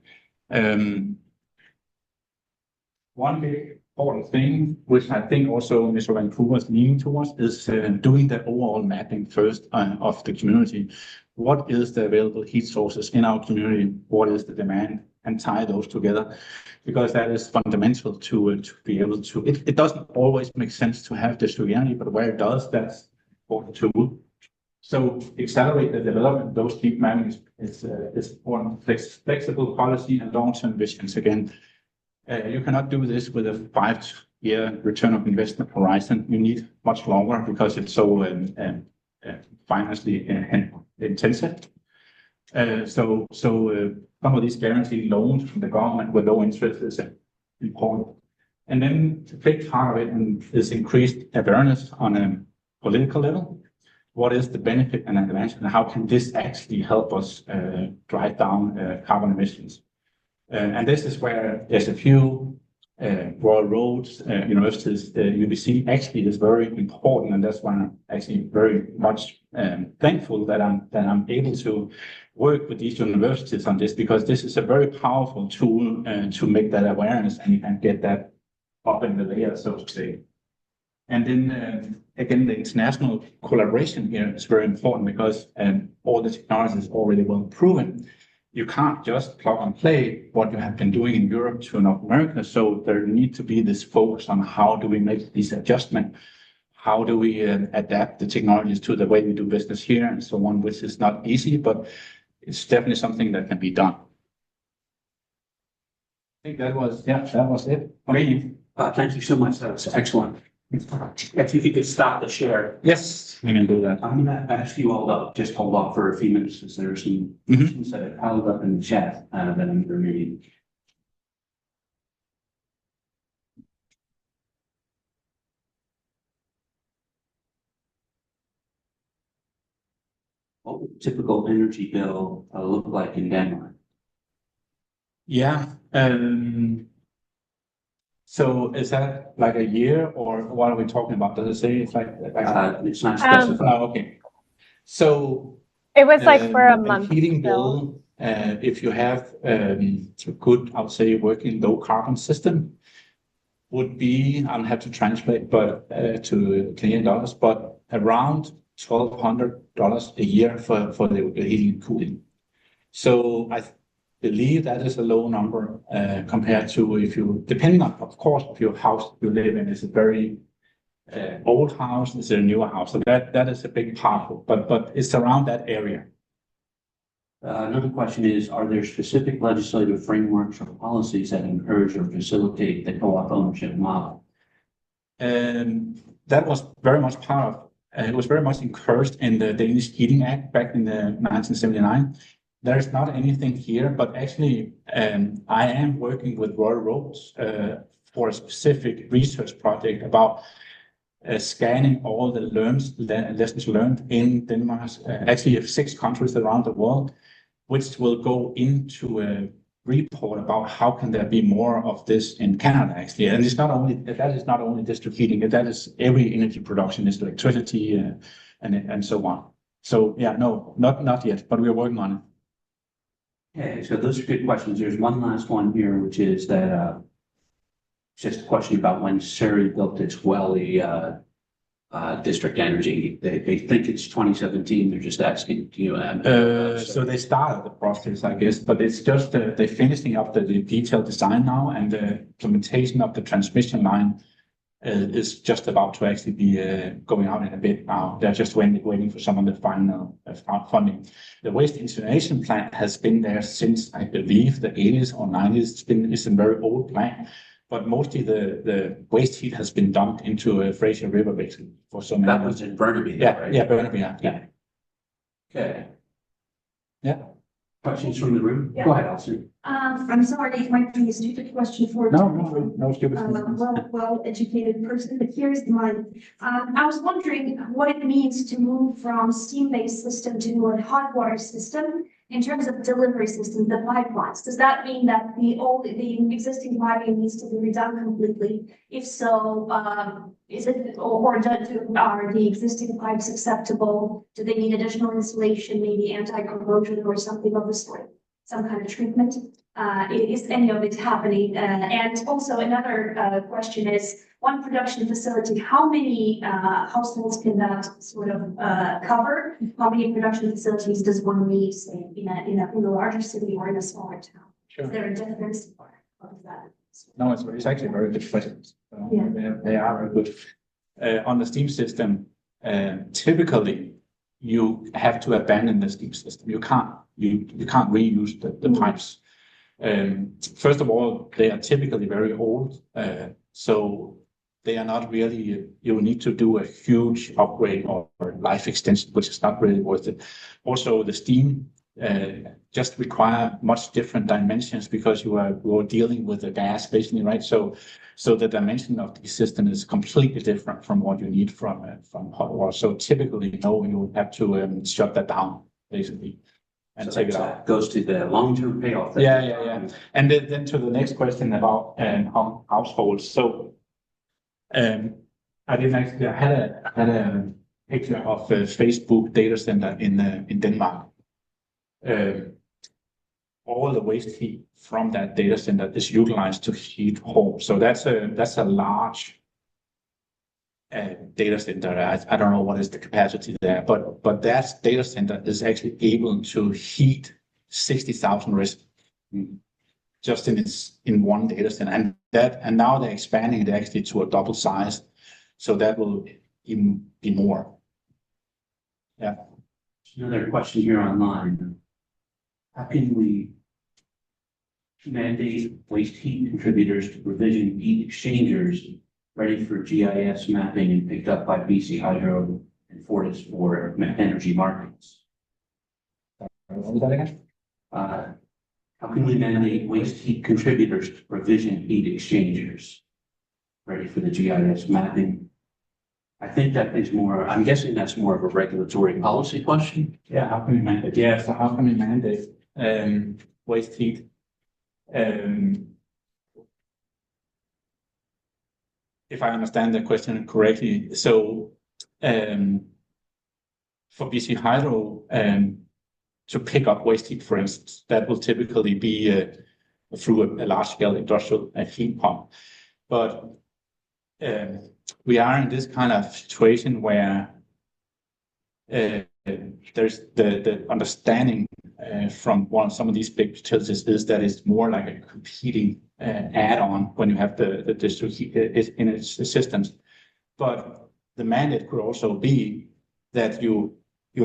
One big important thing, which I think also Mr. Vancouver is leaning towards, is doing the overall mapping first of the community. What is the available heat sources in our community? What is the demand? And tie those together, because that is fundamental to be able to. It doesn't always make sense to have distributed energy, but where it does, that's important too. So accelerate the development of those heat mapping is important. Flexible policy and long-term visions again. You cannot do this with a 5-year return of investment horizon. You need much longer because it's so financially intensive. So some of these guaranteed loans from the government with low interest is important. And then the big part of it is increased awareness on a political level. What is the benefit and advantage, and how can this actually help us drive down carbon emissions? And this is where there's a few Royal Roads, universities, UBC actually is very important, and that's why I'm actually very much thankful that I'm able to work with these universities on this, because this is a very powerful tool to make that awareness and get that up in the layer, so to say. And then again, the international collaboration here is very important because all the technology is already well proven. you can't just plug and play what you have been doing in Europe to North America. So there needs to be this focus on how do we make these adjustments, how do we adapt the technologies to the way we do business here and so on, which is not easy, but it's definitely something that can be done. I think that was it.
Okay. Thank you so much. That was excellent. If you could stop the share.
Yes, we can do that.
I'm going to ask you all to just hold off for a few minutes because there are some questions that have piled up in the chat that I'm going to read. What would a typical energy bill look like in Denmark?
Yeah. So is that like a year or what are we talking about? Does it say it's like
it's not specified.
Oh, okay. So
it was like for a month.
Heating bill, if you have a good, I would say, working low carbon system, would be, I'll have to translate, but to Canadian dollars, but around $1,200 a year for the heating and cooling. So I believe that is a low number compared to if you, depending on, of course, if your house you live in is a very old house, is a newer house. So that is a big part, but it's around that area.
Another question is, are there specific legislative frameworks or policies that encourage or facilitate the co-op ownership model?
That was very much part of, it was very much encouraged in the Danish Heating Act back in the 1979. There is not anything here, but actually I am working with Royal Roads for a specific research project about scanning all the lessons learned in Denmark, actually 6 countries around the world, which will go into a report about how can there be more of this in Canada, actually. And it's not only, that is not only district heating, that is every energy production, is electricity and so on. So yeah, no, not yet, but we're working on it.
Okay, so those are good questions. There's one last one here, which is that just a question about when Surrey built its Welly district energy. They think it's 2017. They're just asking, do you
so they started the process, I guess, but it's just they're finishing up the detailed design now, and the implementation of the transmission line is just about to actually be going out in a bit now. They're just waiting for some of the final funding. The waste incineration plant has been there since, I believe, the 80s or 90s. It's a very old plant, but mostly the waste heat has been dumped into a Fraser River, basically, for so many.
That was in Burnaby,
yeah,
right?
Yeah, Burnaby, yeah.
Okay.
Yeah.
Questions from the room?
Yeah.
Go ahead, Alison.
I'm sorry, it might be a stupid question for
No stupid questions.
well-educated person, but here's mine. I was wondering what it means to move from steam-based system to a hot water system in terms of delivery system, the pipelines. Does that mean that the existing piping needs to be redone completely? If so, is it are the existing pipes acceptable? Do they need additional insulation, maybe anti-corrosion or something of the sort? Some kind of treatment? Is any of it happening? And also another question is, one production facility, how many households can that sort of cover? How many production facilities does one need, say, in a larger city or in a smaller town?
Sure.
Is there a difference? What is that?
No, it's actually very good questions.
Yeah.
They are very good. On the steam system, typically you have to abandon the steam system. You can't reuse the pipes. First of all, they are typically very old, so they are not really, you need to do a huge upgrade or life extension, which is not really worth it. Also, the steam just require much different dimensions because you are dealing with the gas, basically, right? So the dimension of the system is completely different from what you need from hot water. So typically, no, you would have to shut that down, basically, and
So
take it out.
Goes to the long-term payoff.
Yeah. And then to the next question about households. So I didn't actually. I had a picture of a Facebook data center in Denmark. All the waste heat from that data center is utilized to heat homes. So that's a large data center. I don't know what is the capacity there, but that data center is actually able to heat 60,000 risks just in one data set, and now they're expanding it actually to a double size, so that will even be more. Yeah.
Another question here online. How can we mandate waste heat contributors to provision heat exchangers ready for GIS mapping and picked up by BC Hydro and Fortis for energy markets?
What was that again?
How can we mandate waste heat contributors to provision heat exchangers ready for the GIS mapping? I think that is more, I'm guessing that's more of a regulatory policy question.
Yeah, how can we mandate? Yeah, so how can we mandate waste heat? If I understand the question correctly, so for BC Hydro to pick up waste heat, for instance, that will typically be through a large-scale industrial heat pump. But we are in this kind of situation where there's the understanding from some of these big utilities is that it's more like a competing add-on when you have the district heat in its systems. But the mandate could also be that you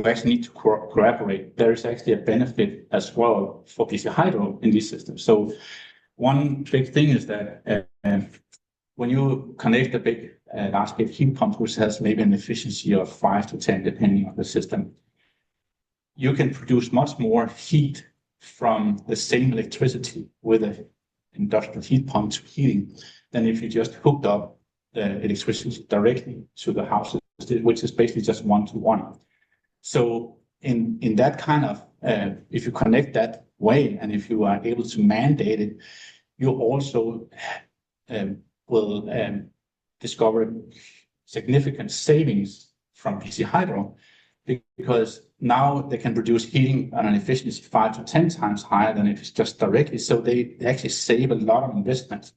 actually need to cooperate. There is actually a benefit as well for BC Hydro in these systems. So one big thing is that when you connect a big large-scale heat pump, which has maybe an efficiency of 5 to 10, depending on the system, you can produce much more heat from the same electricity with an industrial heat pump to heating than if you just hooked up the electricity directly to the houses, which is basically just one-to-one. So in that kind of, if you connect that way, and if you are able to mandate it, you also will discover significant savings from BC Hydro, because now they can produce heating on an efficiency 5 to 10 times higher than if it's just directly. So they actually save a lot of investment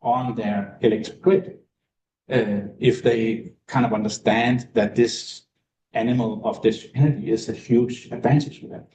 on their electric grid if they kind of understand that this animal of this energy is a huge advantage for them.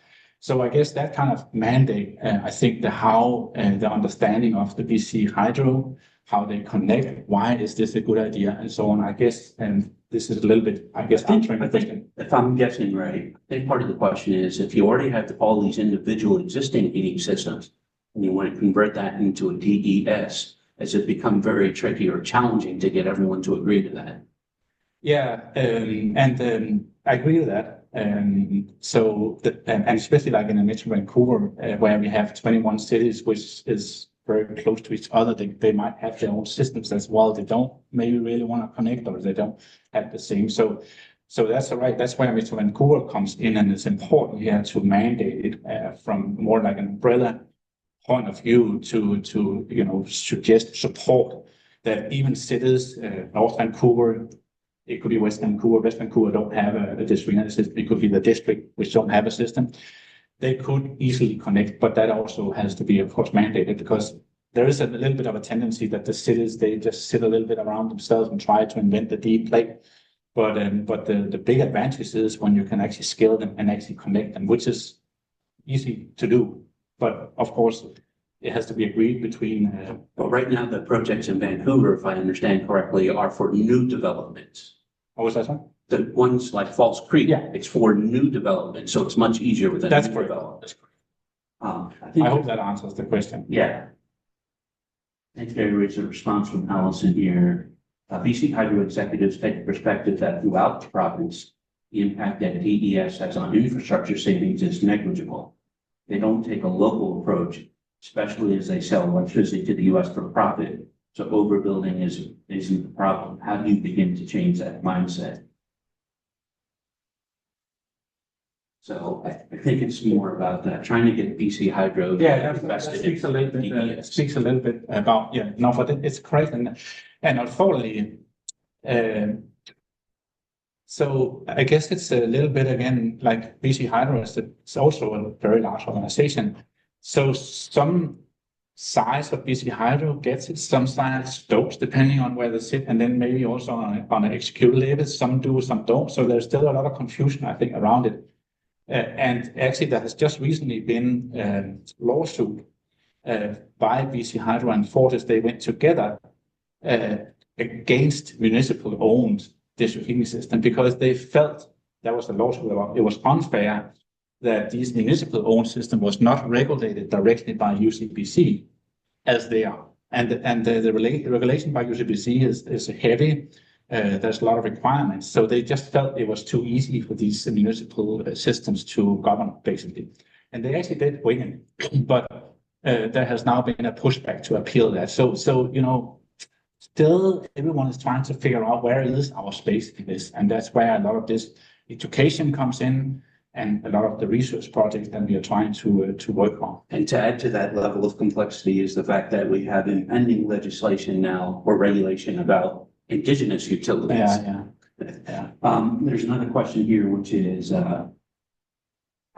So I guess that kind of mandate, I think the understanding of the BC Hydro, how they connect, why is this a good idea, and so on. I guess, and this is a little bit, answering the question.
If I'm guessing right, I think part of the question is if you already have all these individual existing heating systems and you want to convert that into a DES, has it become very tricky or challenging to get everyone to agree to that?
Yeah, and I agree with that. And especially like in the Metro Vancouver, where we have 21 cities, which is very close to each other, they might have their own systems as well. They don't maybe really want to connect, or they don't have the same. So that's all right. That's where Metro Vancouver comes in, and it's important here to mandate it from more like an umbrella point of view to suggest support that even cities, North Vancouver, it could be West Vancouver. West Vancouver don't have a district energy system. It could be the district which don't have a system. They could easily connect, but that also has to be, of course, mandated, because there is a little bit of a tendency that the cities, they just sit a little bit around themselves and try to invent the deep plate. But the big advantage is when you can actually scale them and actually connect them, which is easy to do. But of course, it has to be agreed between.
But right now, the projects in Vancouver, if I understand correctly, are for new developments.
What was that one?
The ones like Falls Creek,
yeah,
it's for new development, so it's much easier with a
That's
new
correct.
development.
That's correct. I hope that answers the question.
Yeah. I think there is a response from Allison here. BC Hydro executives take the perspective that throughout the province, the impact that DES has on infrastructure savings is negligible. They don't take a local approach, especially as they sell electricity to the US for profit. So overbuilding isn't the problem. How do you begin to change that mindset? So I think it's more about that, trying to get BC Hydro.
Yeah, that speaks a little bit about, but it's correct. And unfortunately, so I guess it's a little bit, again, like BC Hydro it's also a very large organization. So some size of BC Hydro gets it, some size don't, depending on where they sit, and then maybe also on an executive level, some do, some don't. So there's still a lot of confusion, I think, around it. And actually, there has just recently been a lawsuit by BC Hydro and Fortis. They went together against municipal-owned district heating system because they felt there was a lawsuit about it was unfair that this municipal-owned system was not regulated directly by UCBC as they are. And the regulation by UCBC is heavy. There's a lot of requirements. So they just felt it was too easy for these municipal systems to govern, basically. And they actually did win it. But there has now been a pushback to appeal that. So still everyone is trying to figure out where is our space in this. And that's where a lot of this education comes in, and a lot of the research projects that we are trying to work on.
And to add to that level of complexity is the fact that we have impending legislation now or regulation about indigenous utilities.
Yeah.
There's another question here, which is how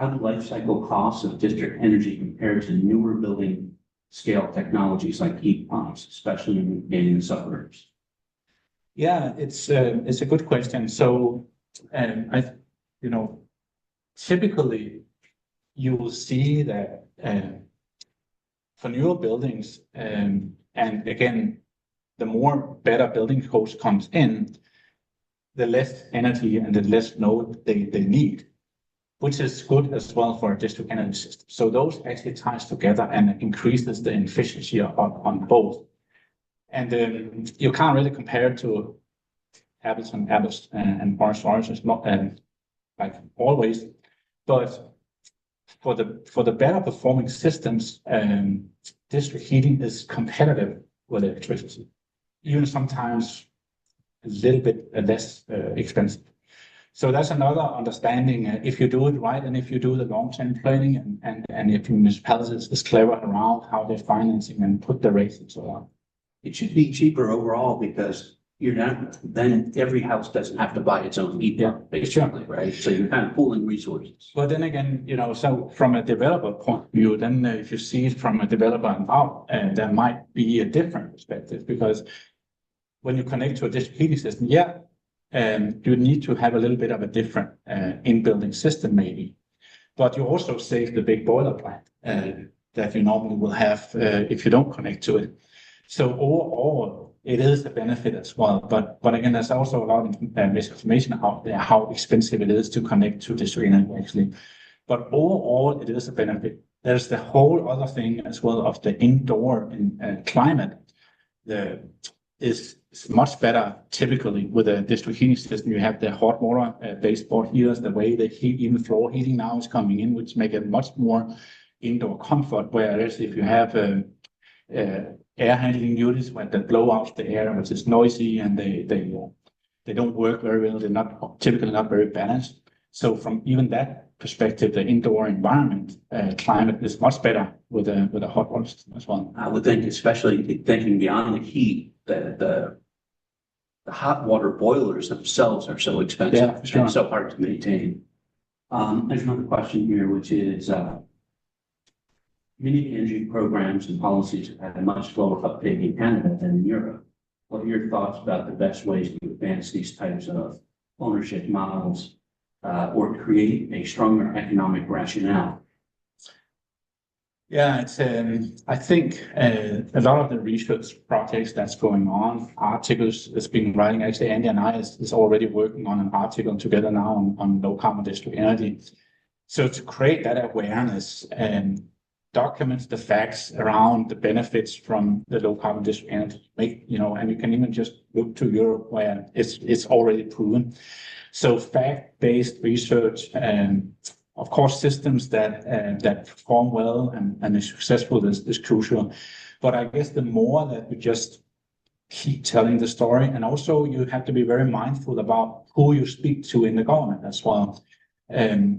do life cycle costs of district energy compare to newer building scale technologies like heat pumps, especially in suburbs?
Yeah, it's a good question. So, typically you will see that for newer buildings, and again, the more better building codes comes in, the less energy and the less load they need, which is good as well for a district energy system. So those actually ties together and increases the efficiency on both. And you can't really compare it to apples and oranges, not like always. But for the better performing systems, district heating is competitive with electricity, even sometimes a little bit less expensive. So that's another understanding. If you do it right, and if you do the long-term planning, and if municipalities is clever around how they're financing and put the rates and so on.
It should be cheaper overall because you're not, then every house doesn't have to buy its own heat pump, basically, right? So you're kind of pooling resources.
But then again, so from a developer point of view, then if you see it from a developer and out, there might be a different perspective, because when you connect to a district heating system, you need to have a little bit of a different in-building system maybe, but you also save the big boiler plant that you normally will have if you don't connect to it. So overall, it is a benefit as well. But again, there's also a lot of misinformation out there how expensive it is to connect to district energy actually. But overall, it is a benefit. There's the whole other thing as well of the indoor climate. Is much better typically with a district heating system. You have the hot water baseboard heaters, the way the heat, even floor heating now is coming in, which make it much more indoor comfort. Whereas if you have air handling units that blow out the air, which is noisy, and they don't work very well, they're not typically not very balanced. So from even that perspective, the indoor environment climate is much better with a hot water system as well.
I would think, especially thinking beyond the heat, that the hot water boilers themselves are so expensive and so hard to maintain. There's another question here, which is many energy programs and policies have had a much slower uptake in Canada than in Europe. What are your thoughts about the best ways to advance these types of ownership models or create a stronger economic rationale?
Yeah, it's I think a lot of the research projects that's going on, articles that's been writing, actually Andy and I is already working on an article together now on low carbon district energy. So to create that awareness and documents the facts around the benefits from the low carbon district energy, and you can even just look to Europe where it's already proven. So fact-based research and of course, systems that perform well and is successful is crucial. But I guess the more that we just keep telling the story, and also you have to be very mindful about who you speak to in the government as well.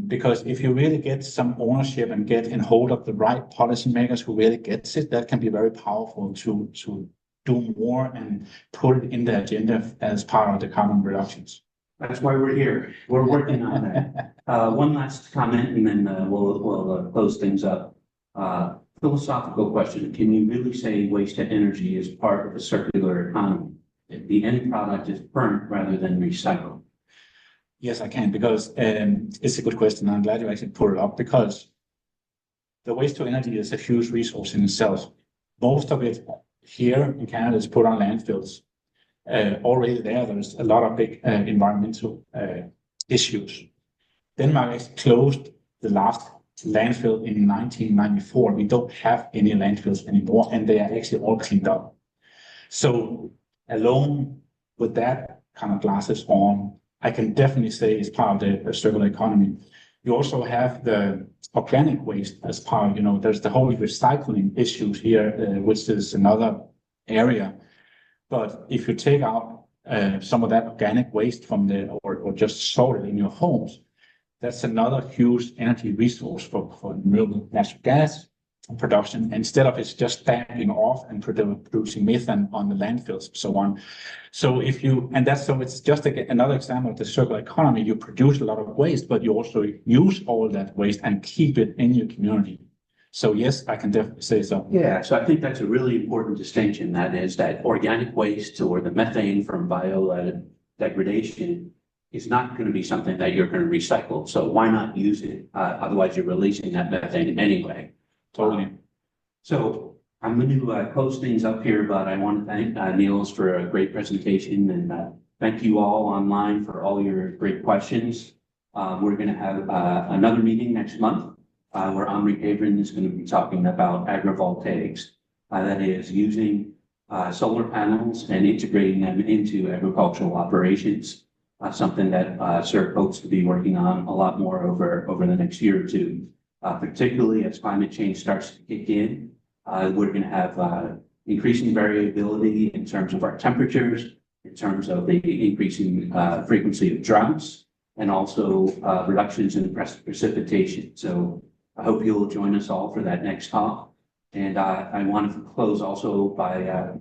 Because if you really get some ownership and get in hold of the right policymakers who really gets it, that can be very powerful to do more and put it in the agenda as part of the carbon reductions.
That's why we're here. We're working on that. One last comment, and then we'll close things up. Philosophical question. Can you really say waste to energy is part of a circular economy? If the end product is burnt rather than recycled?
Yes, I can, because it's a good question. I'm glad you actually put it up, because the waste to energy is a huge resource in itself. Most of it here in Canada is put on landfills. Already there's a lot of big environmental issues. Denmark has closed the last landfill in 1994. We don't have any landfills anymore, and they are actually all cleaned up. So alone with that kind of glasses on, I can definitely say it's part of the circular economy. You also have the organic waste as part, there's the whole recycling issues here, which is another area. But if you take out some of that organic waste from or just store it in your homes, that's another huge energy resource for renewable natural gas production, instead of it's just damping off and producing methane on the landfills and so on. So it's just another example of the circular economy. You produce a lot of waste, but you also use all that waste and keep it in your community. So yes, I can definitely say so.
Yeah, so I think that's a really important distinction. That is that organic waste or the methane from biodegradation is not going to be something that you're going to recycle. So why not use it? Otherwise, you're releasing that methane anyway.
Totally.
So I'm going to close things up here, but I want to thank Niels for a great presentation, and thank you all online for all your great questions. We're going to have another meeting next month where Omri Abram is going to be talking about agrivoltaics. That is using solar panels and integrating them into agricultural operations. Something that CERT hopes to be working on a lot more over the next year or two. Particularly as climate change starts to kick in, we're going to have increasing variability in terms of our temperatures, in terms of the increasing frequency of droughts, and also reductions in precipitation. So I hope you'll join us all for that next talk. And I want to close also by,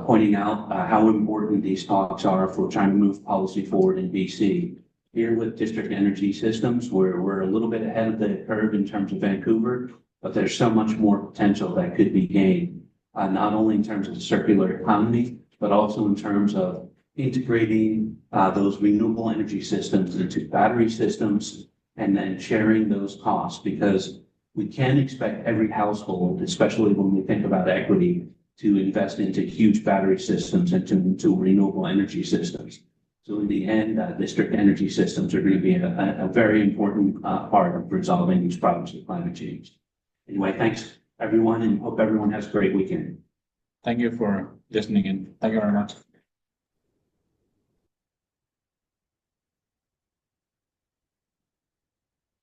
pointing out how important these talks are for trying to move policy forward in BC. Here with district energy systems, we're a little bit ahead of the curve in terms of Vancouver, but there's so much more potential that could be gained, not only in terms of the circular economy, but also in terms of integrating those renewable energy systems into battery systems and then sharing those costs, because we can't expect every household, especially when we think about equity, to invest into huge battery systems and into renewable energy systems. So in the end, district energy systems are going to be a very important part of resolving these problems with climate change. Anyway, thanks everyone, and hope everyone has a great weekend.
Thank you for listening in. Thank you very much.